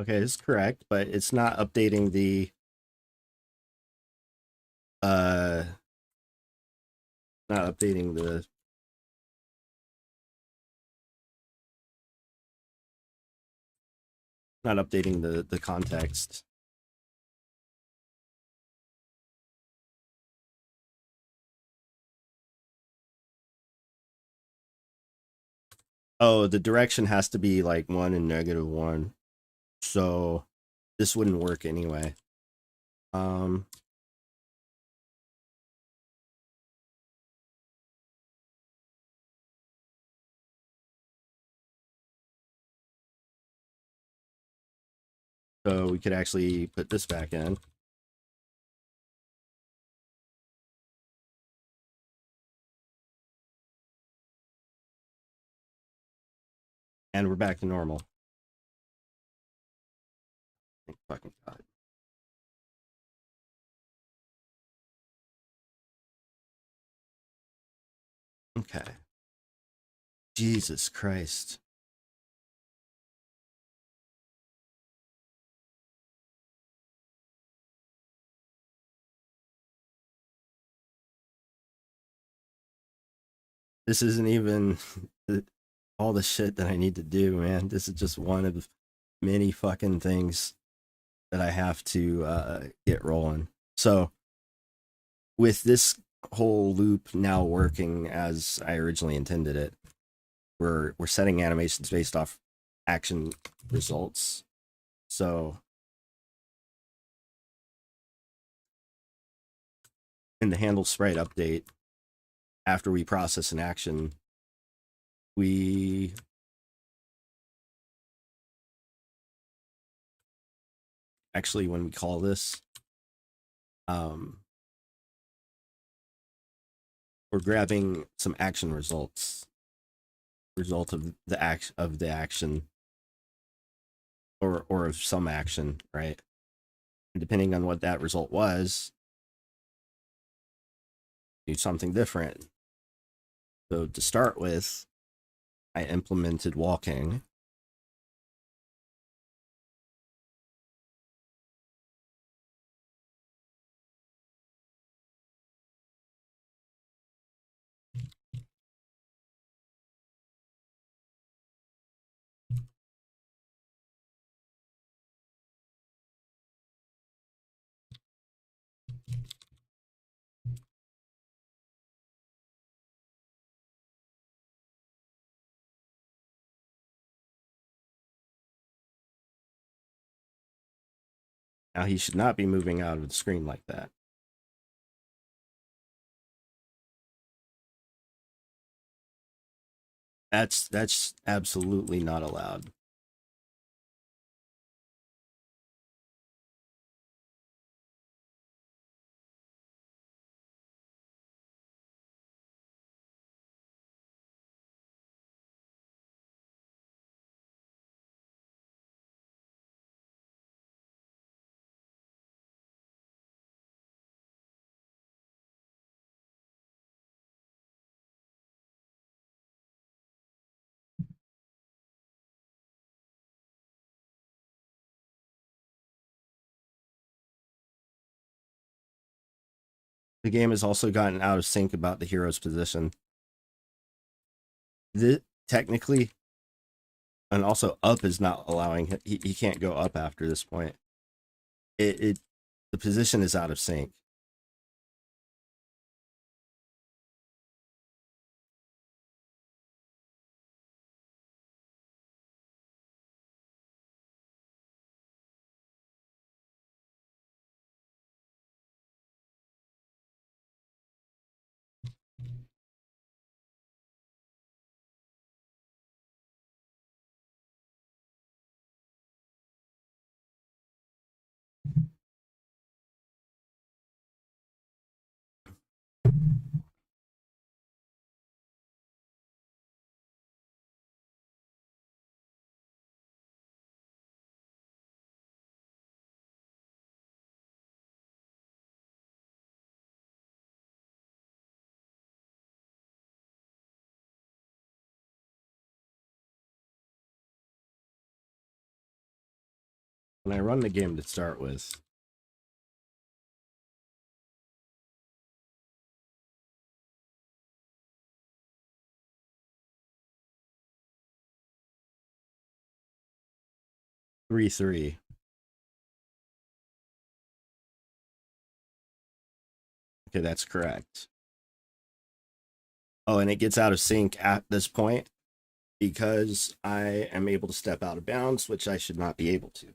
Okay, this is correct, but it's not updating the uh not updating the the context. Oh, the direction has to be like 1 and -1. So this wouldn't work anyway. Um so we could actually put this back in. And we're back to normal. Thank fucking God. Okay. Jesus Christ. this isn't even all the shit that I need to do, man. This is just one of many fucking things that I have to get rolling. So with this whole loop now working as I originally intended it, we're setting animations based off action results. So in the handle sprite update, after we process an action, we actually, when we call this, we're grabbing some action results, result of the action, or of some action, right? And depending on what that result was, do something different. So to start with, I implemented walking. Now he should not be moving out of the screen like that. That's absolutely not allowed. The game has also gotten out of sync about the hero's position. Technically, and also up is not allowing him. He can't go up after this point. The position is out of sync. When I run the game to start with, three. Okay, that's correct. Oh, and it gets out of sync at this point because I am able to step out of bounds, which I should not be able to.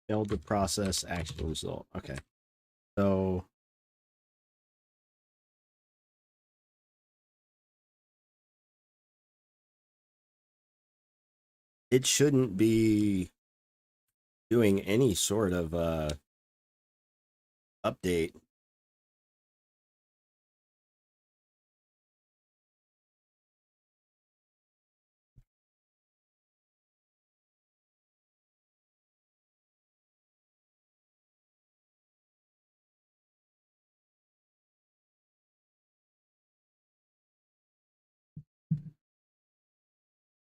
Failed to process action result. Okay. So it shouldn't be doing any sort of update.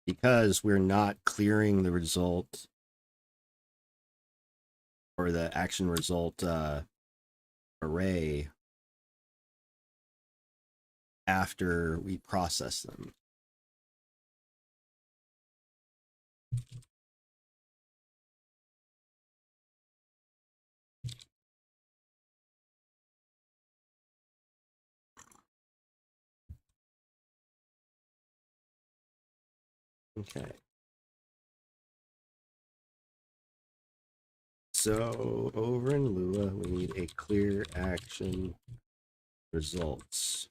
Because we're not clearing the result or the action result array after we process them. Okay. So over in Lua, we need a clear action results.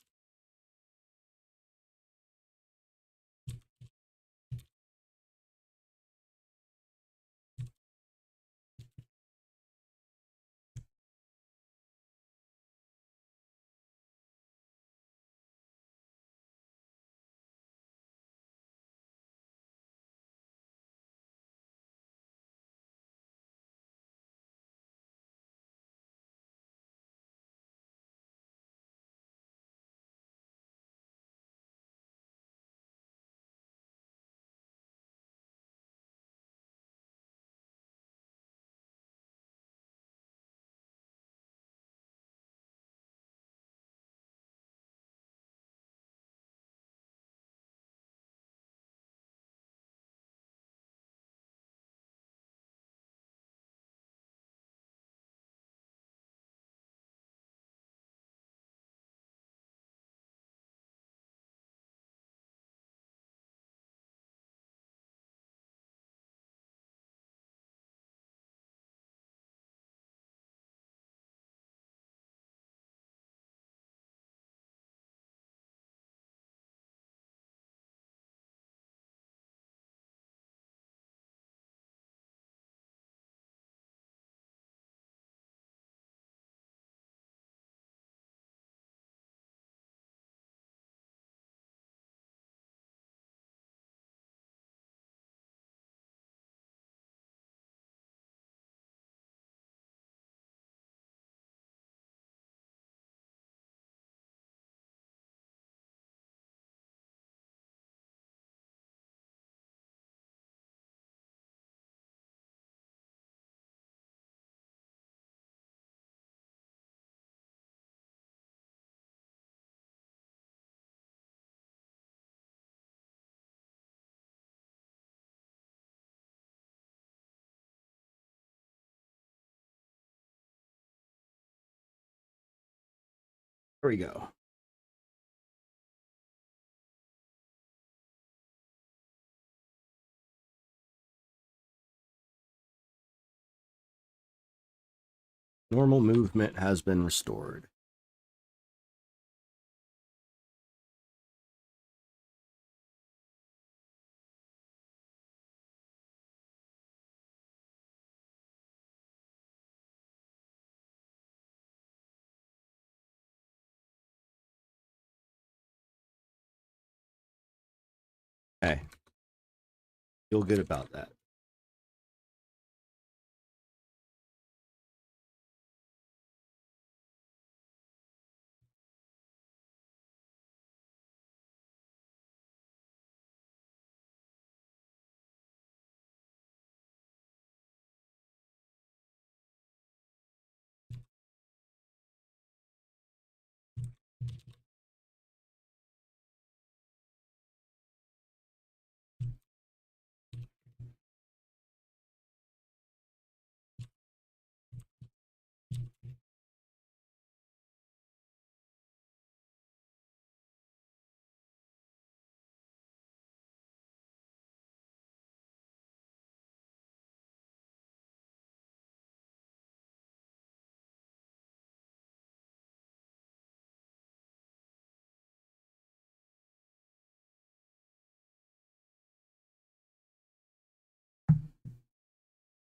There we go. Normal movement has been restored. Okay. Feel good about that.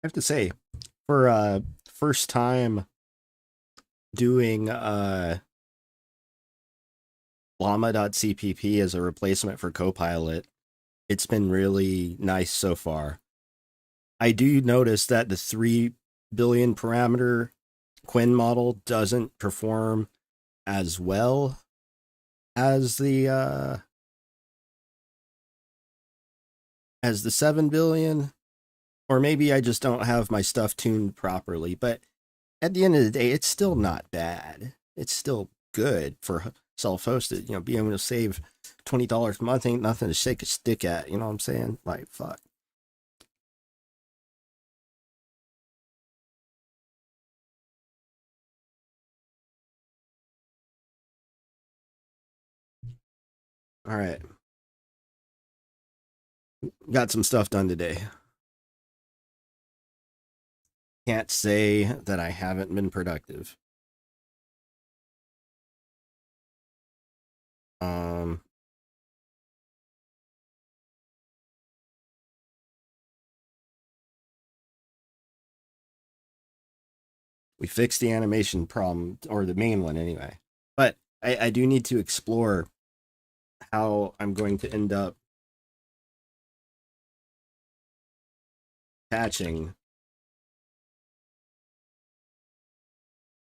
I have to say, for first time doing llama.cpp as a replacement for copilot, it's been really nice so far. I do notice that the 3 billion parameter Quinn model doesn't perform as well as the 7 billion, or maybe I just don't have my stuff tuned properly, but at the end of the day, it's still not bad. It's still good for self-hosted. You know, being able to save $20 a month ain't nothing to shake a stick at. You know what I'm saying? Like, fuck. All right. Got some stuff done today. Can't say that I haven't been productive. Um, we fixed the animation problem, or the main one anyway. But I do need to explore how I'm going to end up patching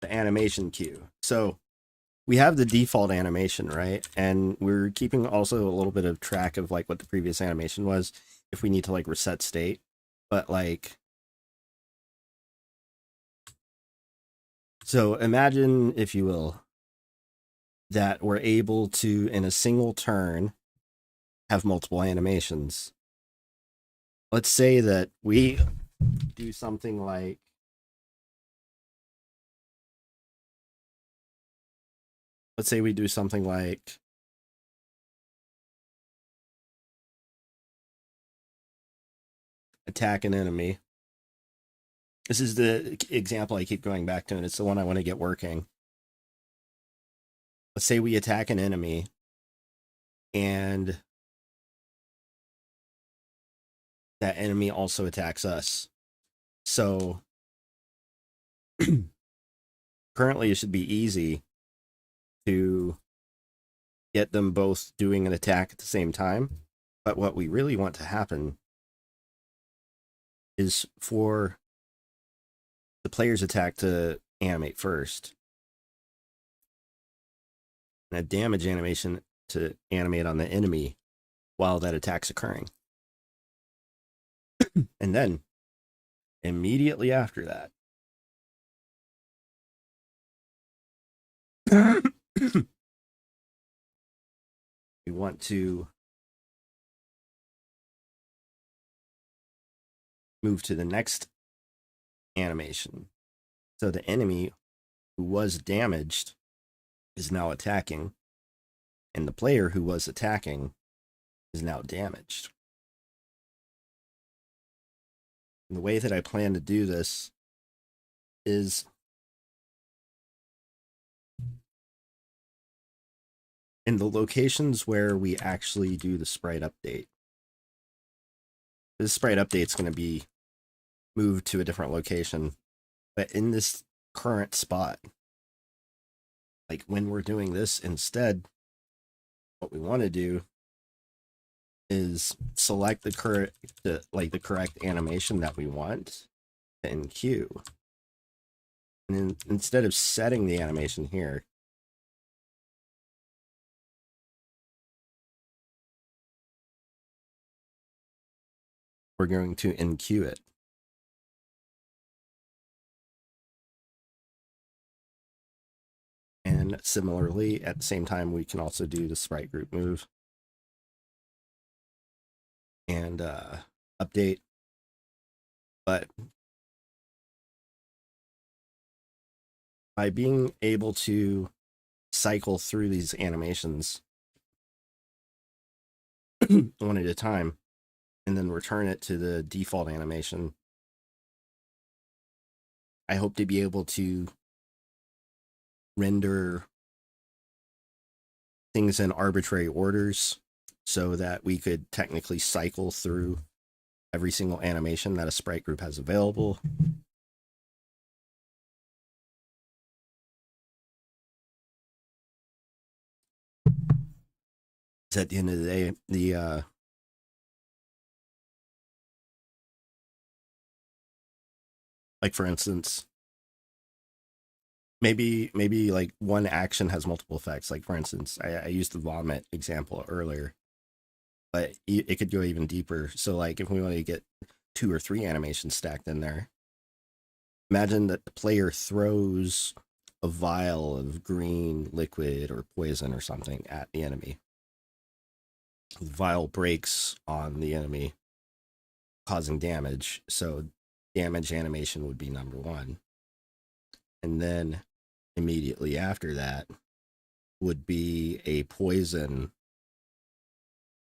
the animation queue. So we have the default animation, right? And we're keeping also a little bit of track of like what the previous animation was if we need to like reset state. But like, so imagine, if you will, that we're able to, in a single turn, have multiple animations. Let's say that we do something like, attack an enemy. This is the example I keep going back to, and it's the one I want to get working. Let's say we attack an enemy, and that enemy also attacks us. So currently it should be easy to get them both doing an attack at the same time. But what we really want to happen is for the player's attack to animate first, and a damage animation to animate on the enemy while that attack's occurring. And then immediately after that, we want to move to the next animation. So the enemy who was damaged is now attacking, and the player who was attacking is now damaged. And the way that I plan to do this is in the locations where we actually do the sprite update. This sprite update is going to be moved to a different location, but in this current spot, like when we're doing this instead, what we want to do is select the correct animation that we want in queue. And then instead of setting the animation here, we're going to enqueue it. And similarly, at the same time, we can also do the sprite group move and update. But by being able to cycle through these animations one at a time and then return it to the default animation, I hope to be able to render things in arbitrary orders so that we could technically cycle through every single animation that a sprite group has available. At the end of the day, the like for instance, maybe like one action has multiple effects. Like for instance, I used the vomit example earlier, but it could go even deeper. So like if we want to get 2 or 3 animations stacked in there, imagine that the player throws a vial of green liquid or poison or something at the enemy. The vial breaks on the enemy, causing damage. So damage animation would be number 1. And then immediately after that would be a poison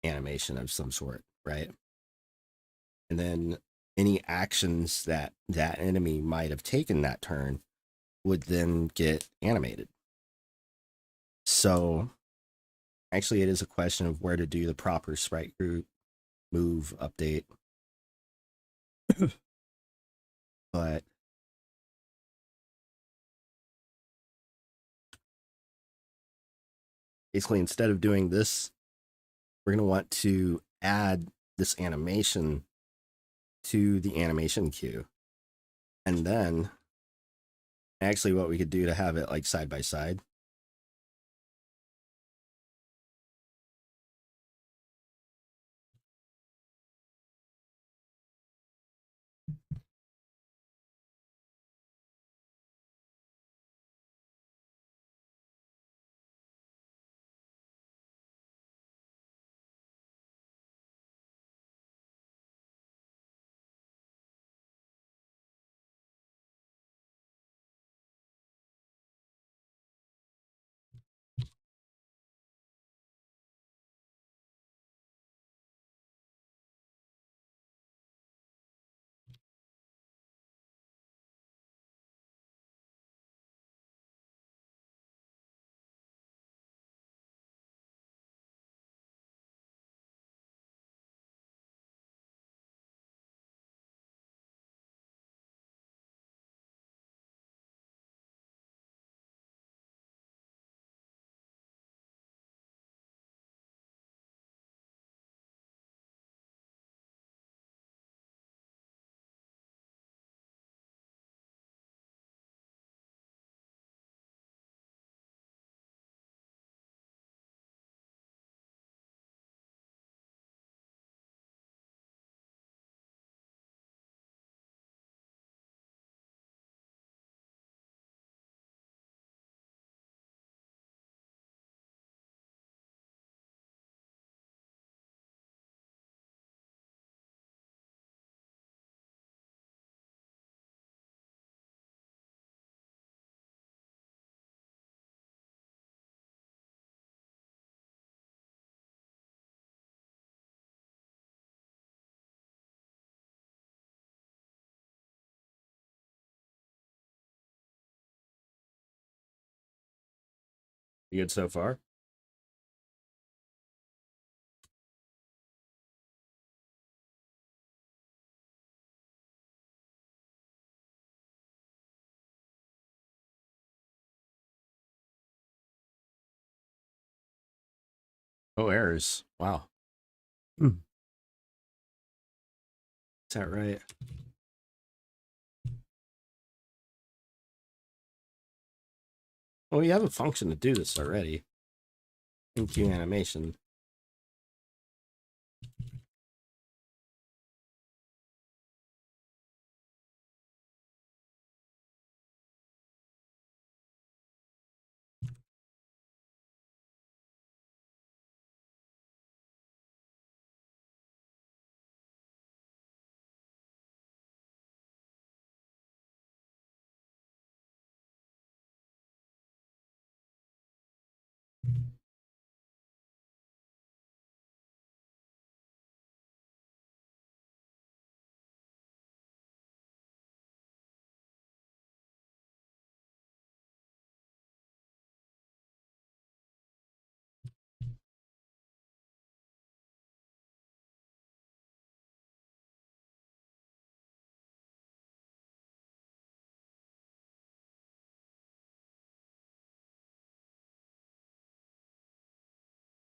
animation of some sort, right? And then any actions that that enemy might have taken that turn would then get animated. So actually it is a question of where to do the proper sprite group move update. But basically instead of doing this, we're going to want to add this animation to the animation queue. And then actually what we could do to have it like side by side You good so far? Oh, errors. Wow. Is that right? Well, you have a function to do this already. Enqueue animation.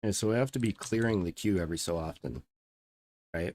And so we have to be clearing the queue every so often, right?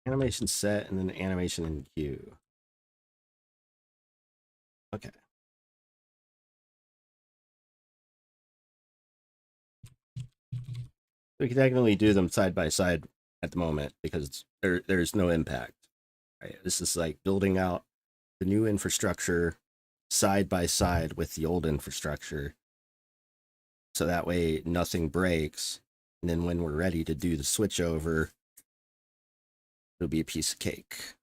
Animation set and then animation in queue. Okay. We can technically do them side by side at the moment because there's no impact. Right? This is like building out the new infrastructure side by side with the old infrastructure. So that way nothing breaks. And then when we're ready to do the switch over, it'll be a piece of cake.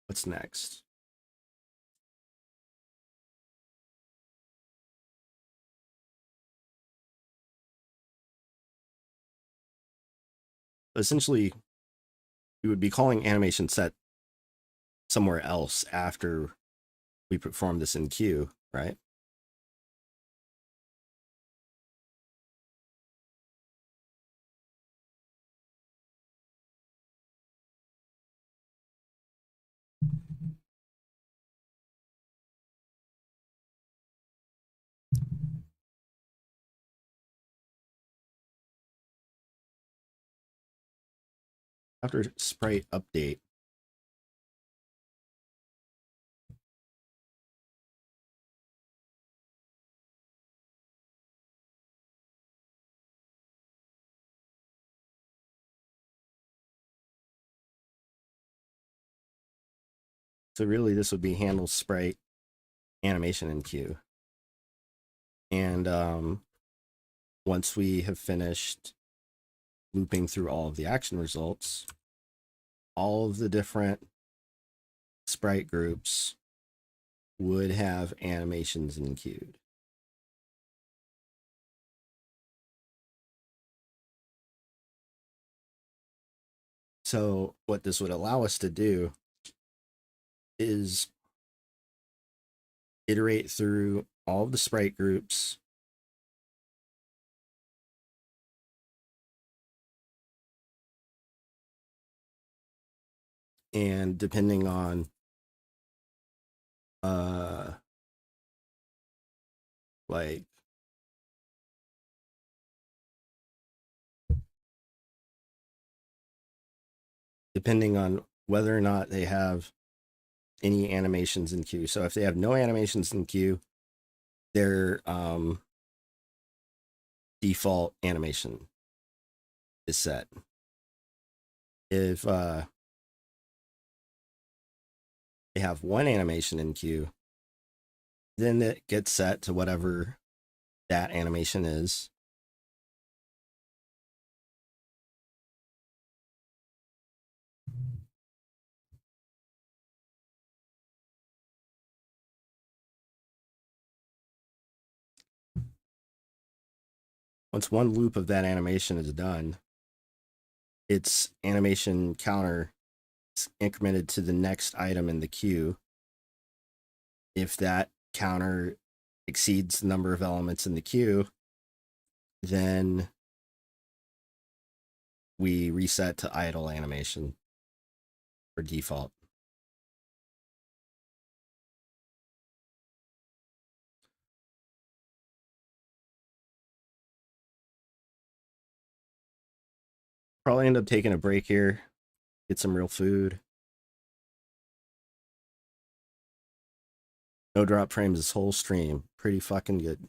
What's next? Essentially, we would be calling animation set somewhere else after we perform this in queue, right? After sprite update, So really this would be handle sprite animation in queue. And once we have finished looping through all of the action results, all of the different sprite groups would have animations enqueued. So what this would allow us to do is iterate through all of the sprite groups and depending on like depending on whether or not they have any animations in queue. So if they have no animations in queue, their default animation is set. If they have one animation in queue, then it gets set to whatever that animation is. Once one loop of that animation is done, its animation counter is incremented to the next item in the queue. If that counter exceeds the number of elements in the queue, then we reset to idle animation or default. Probably end up taking a break here, get some real food. No drop frames this whole stream. Pretty fucking good.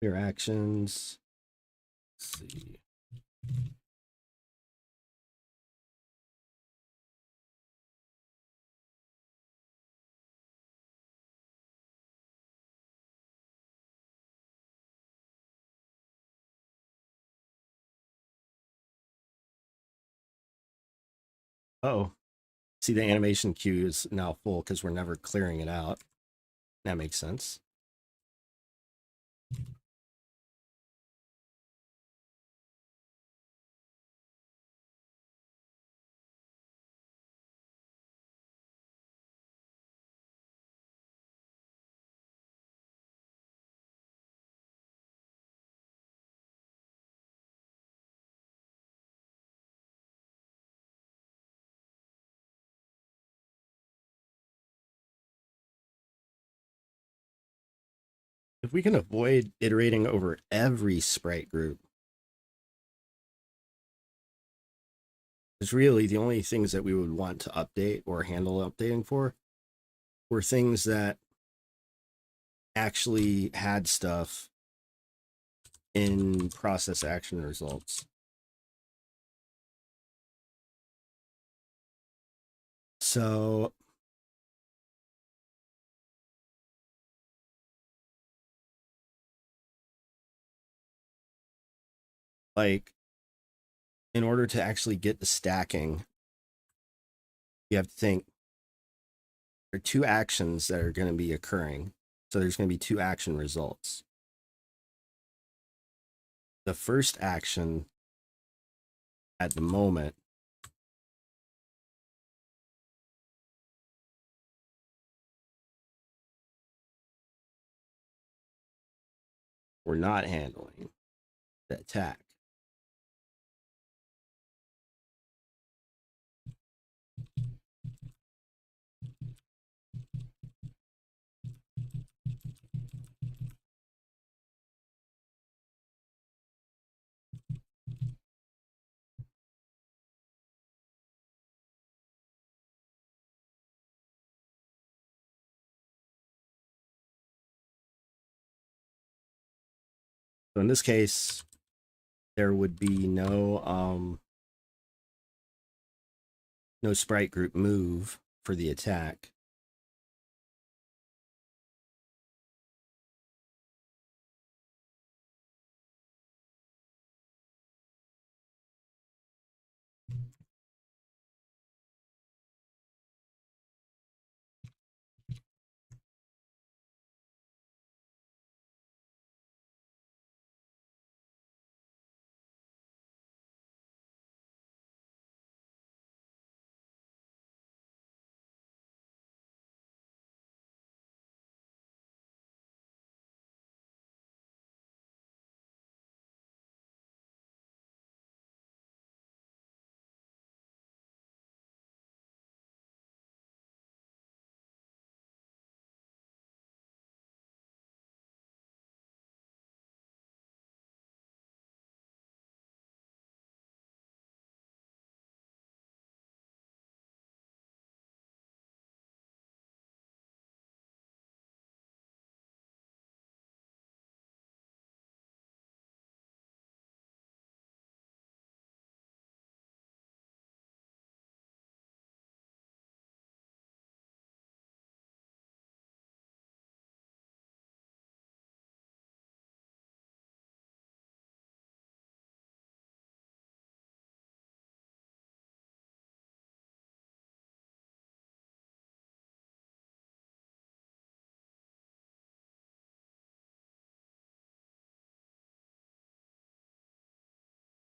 Your actions. Let's see. Oh, see the animation queue is now full because we're never clearing it out. That makes sense. If we can avoid iterating over every sprite group, it's really the only things that we would want to update or handle updating for were things that actually had stuff in process action results. So like in order to actually get the stacking, you have to think there are two actions that are going to be occurring. So there's going to be two action results. The first action at the moment we're not handling the attack. So in this case, there would be no sprite group move for the attack.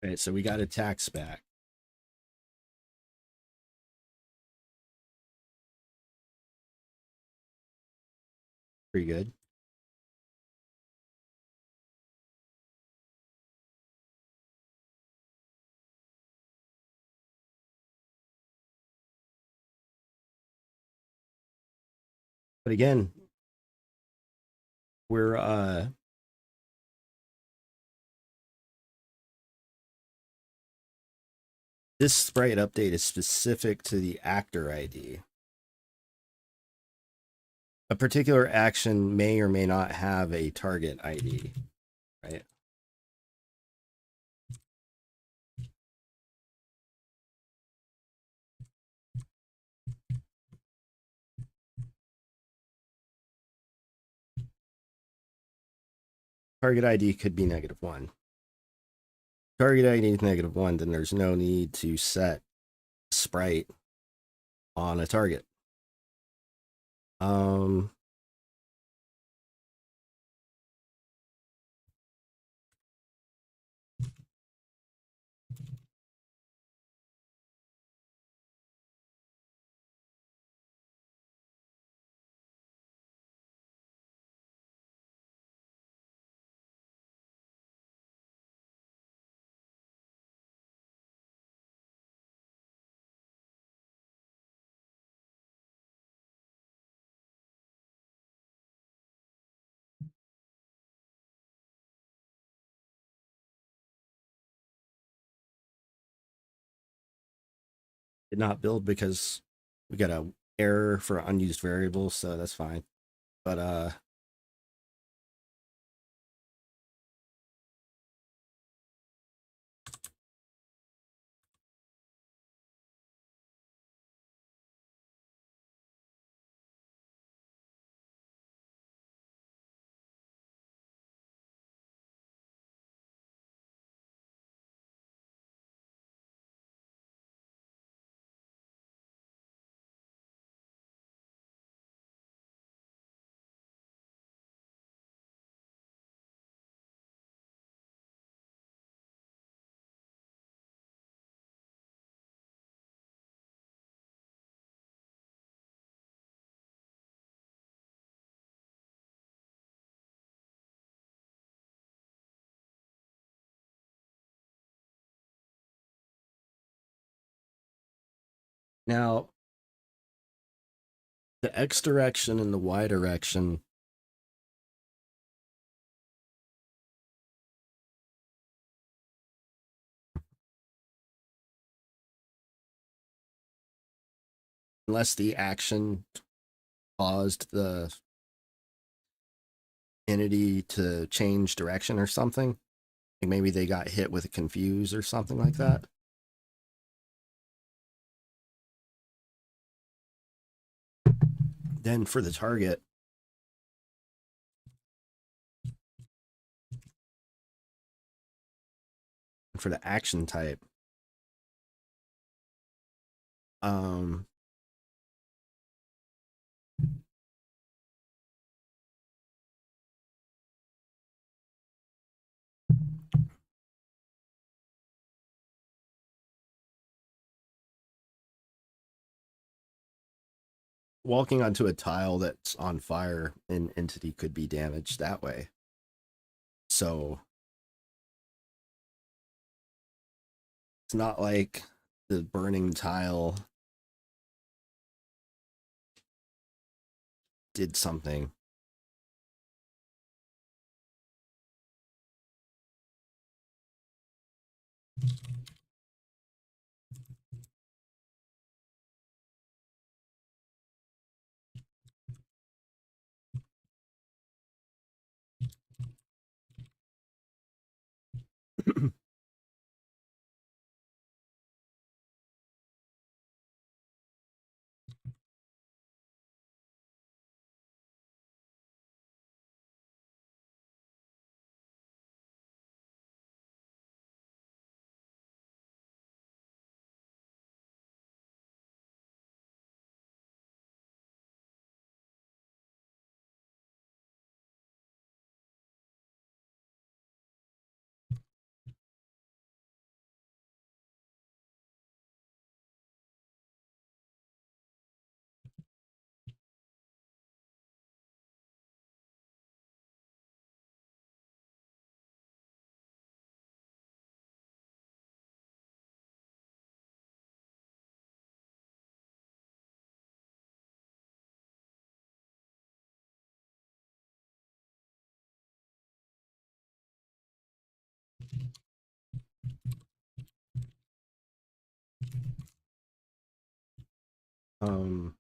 Right, so we got attacks back. Pretty good. But again, we're this sprite update is specific to the actor ID. A particular action may or may not have a target ID, right? Target ID could be -1. Target ID is -1, then there's no need to set sprite on a target. Did not build because we got a error for unused variables, so that's fine. But now the X direction and the Y direction, unless the action caused the entity to change direction or something. Like maybe they got hit with a confuse or something like that. Then for the target, for the action type, um, walking onto a tile that's on fire, an entity could be damaged that way. So it's not like the burning tile did something. um,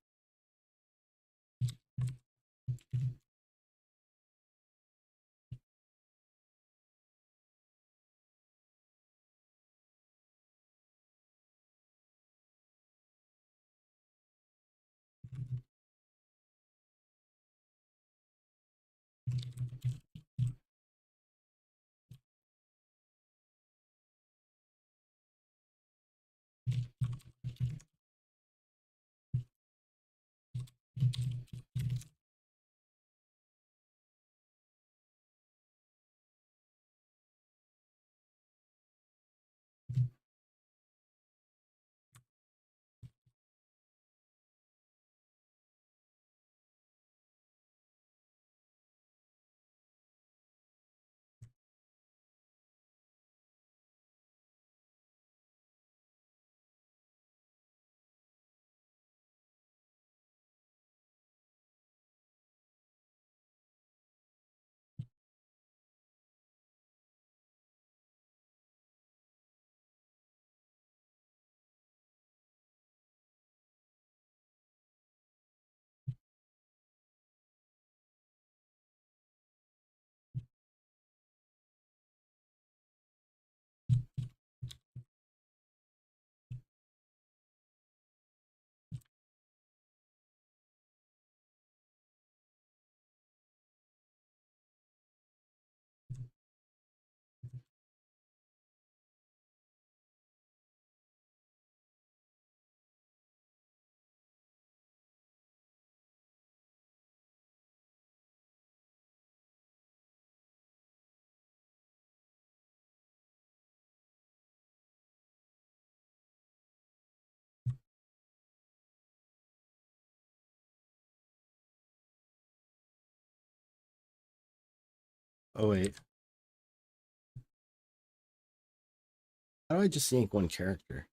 oh wait, how do I just yank one character?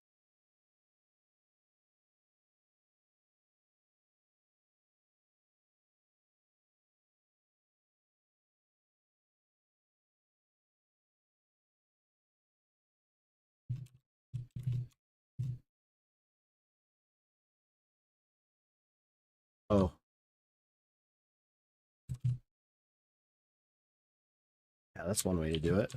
Oh, Yeah, that's one way to do it.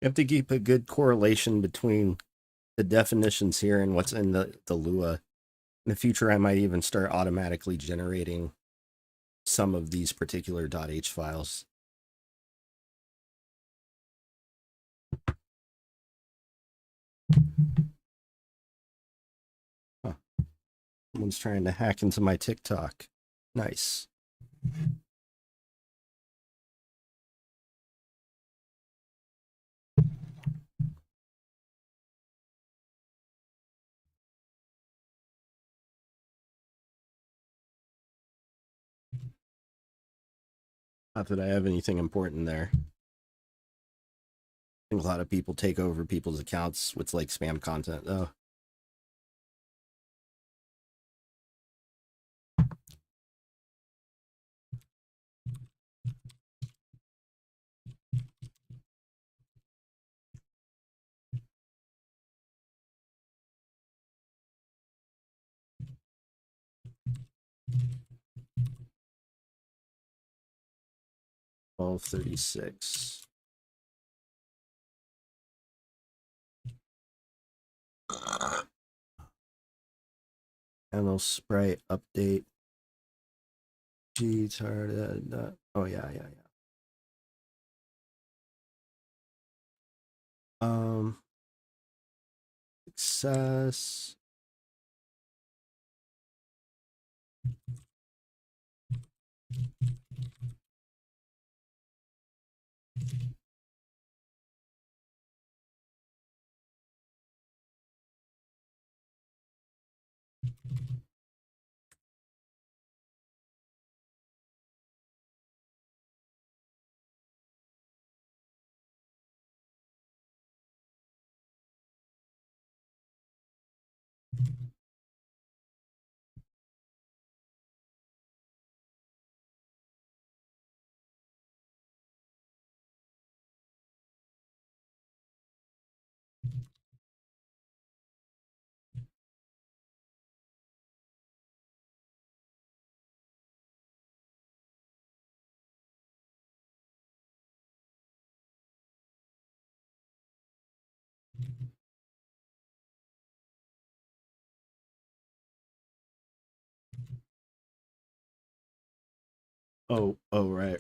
You have to keep a good correlation between the definitions here and what's in the Lua. In the future, I might even start automatically generating some of these particular .h files. Huh. Someone's trying to hack into my TikTok. Nice. Not that I have anything important there. I think a lot of people take over people's accounts with like spam content though. $12.36. Panel sprite update. G tired. Oh yeah. Success. Oh, right.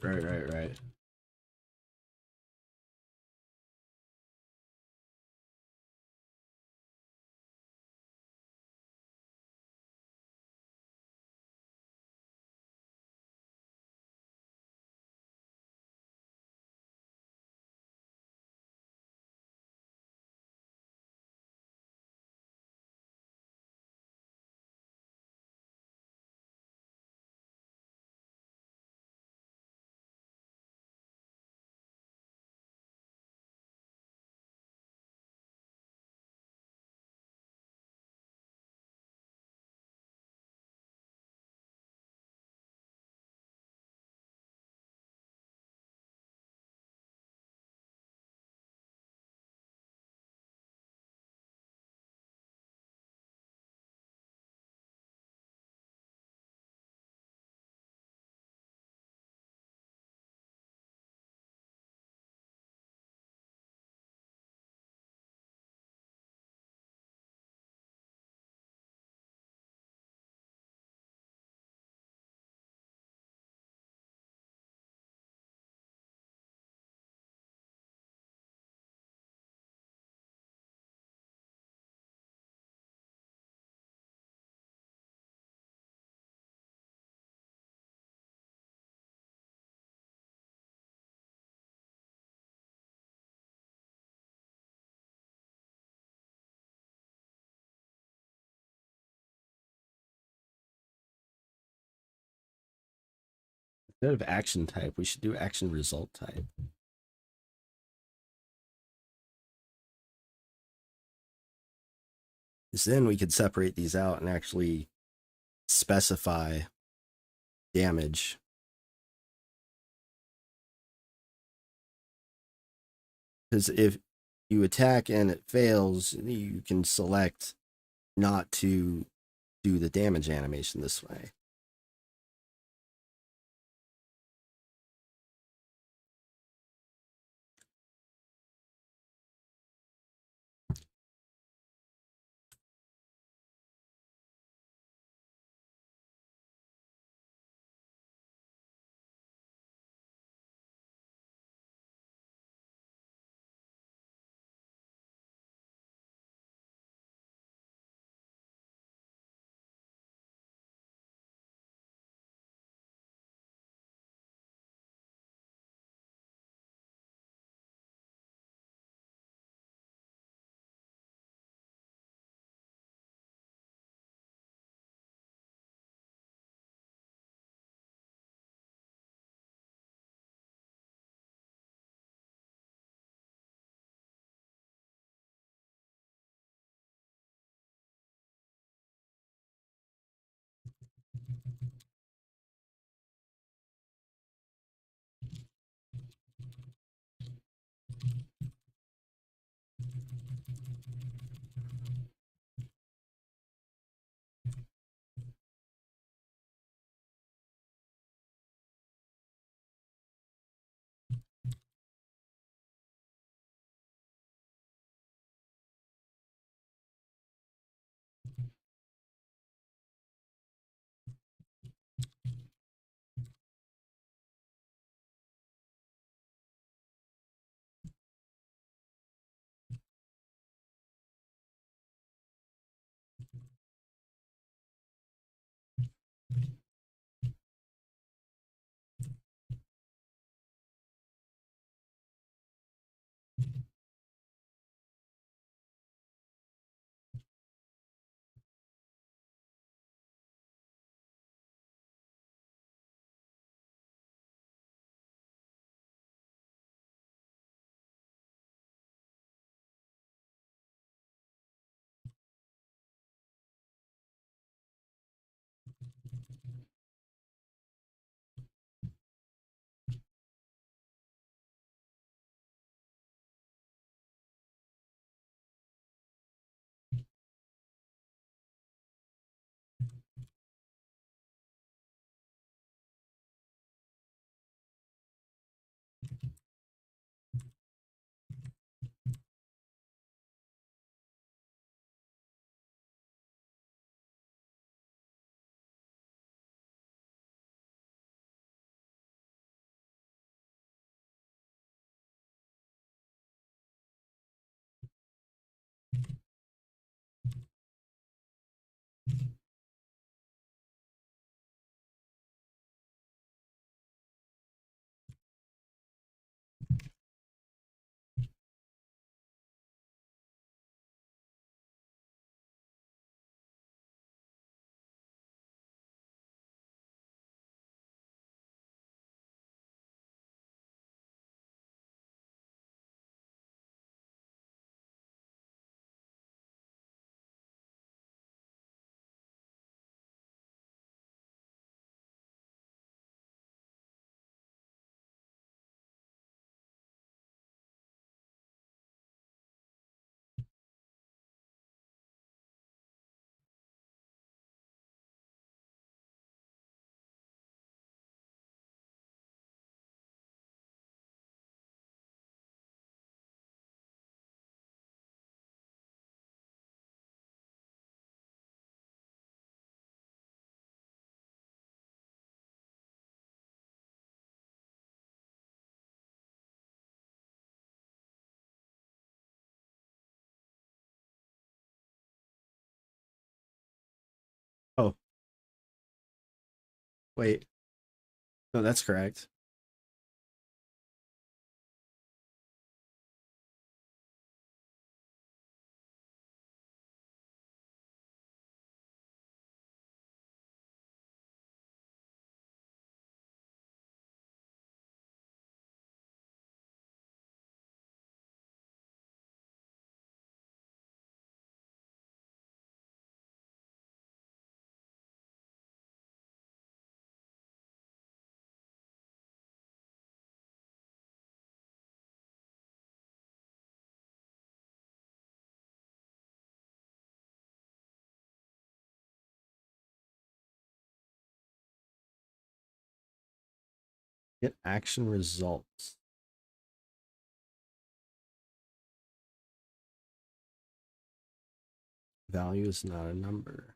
Instead of action type, we should do action result type. Because then we could separate these out and actually specify damage. Because if you attack and it fails, you can select not to do the damage animation this way. Oh, wait. No, that's correct. Get action results. Value is not a number.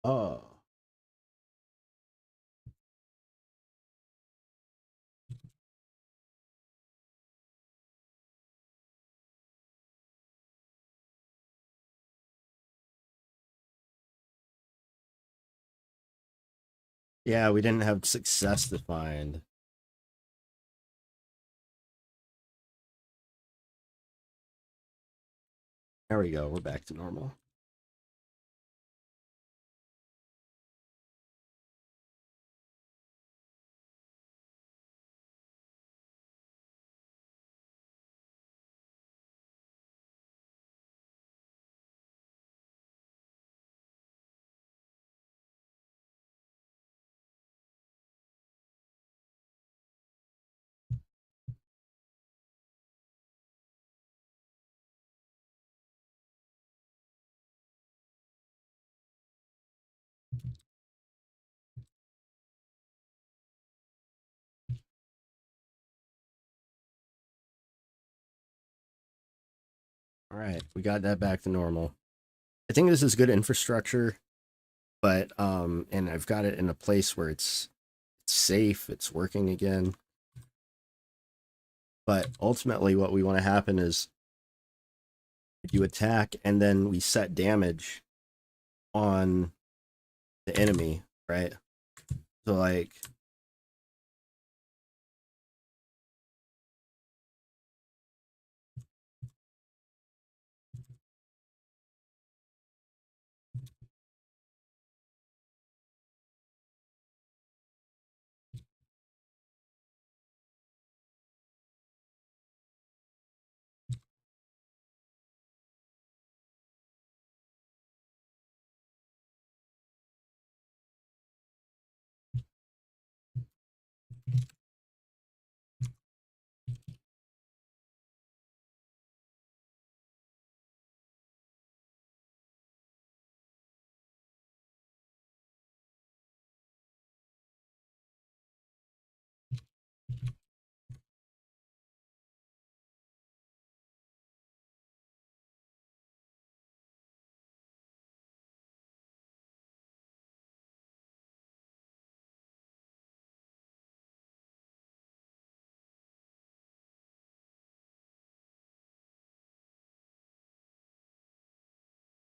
Oh. Yeah, we didn't have success defined. There we go. We're back to normal. All right, we got that back to normal. I think this is good infrastructure, but and I've got it in a place where it's safe, it's working again. But ultimately what we want to happen is you attack and then we set damage on the enemy, right? So like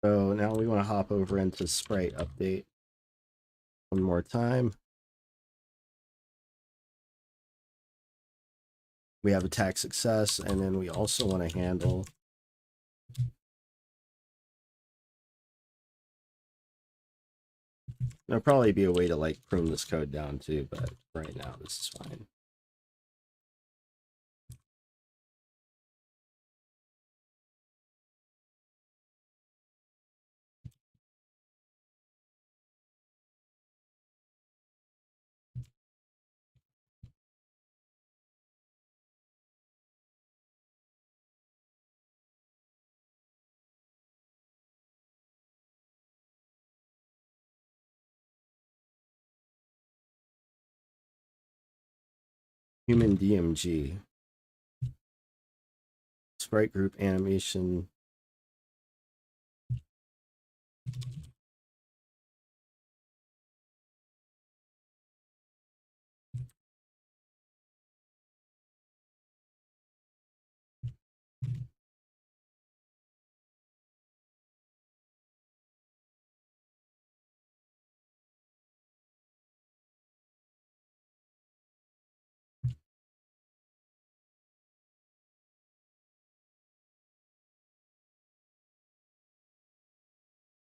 so now we want to hop over into sprite update one more time. We have attack success, and then we also want to handle there'll probably be a way to like prune this code down too, but right now this is fine. Human DMG. Sprite group animation.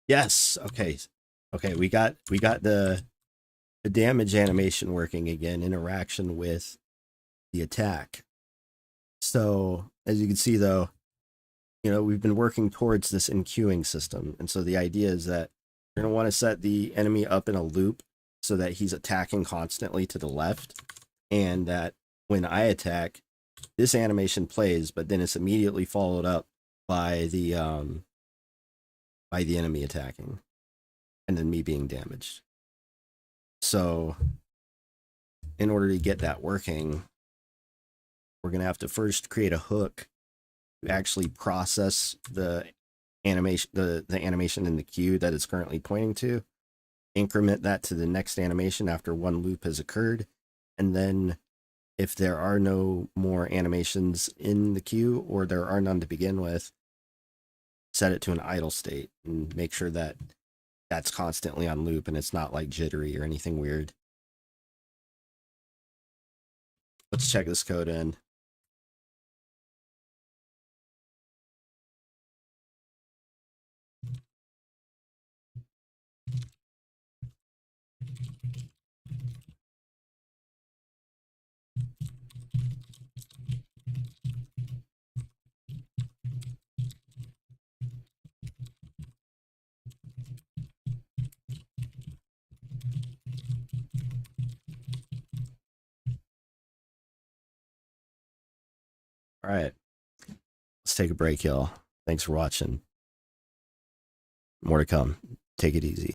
Yes. Okay. Okay. We got the damage animation working again, interaction with the attack. So as you can see, though, we've been working towards this enqueuing system, and so the idea is that you're going to want to set the enemy up in a loop so that he's attacking constantly to the left, and that when I attack, this animation plays, but then it's immediately followed up by the enemy attacking, and then me being damaged. So in order to get that working, we're going to have to first create a hook to actually process the animation, the animation in the queue that it's currently pointing to, increment that to the next animation after one loop has occurred, and then if there are no more animations in the queue, or there are none to begin with, set it to an idle state and make sure that that's constantly on loop and it's not like jittery or anything weird. Let's check this code in. All right, let's take a break, y'all. Thanks for watching. More to come. Take it easy.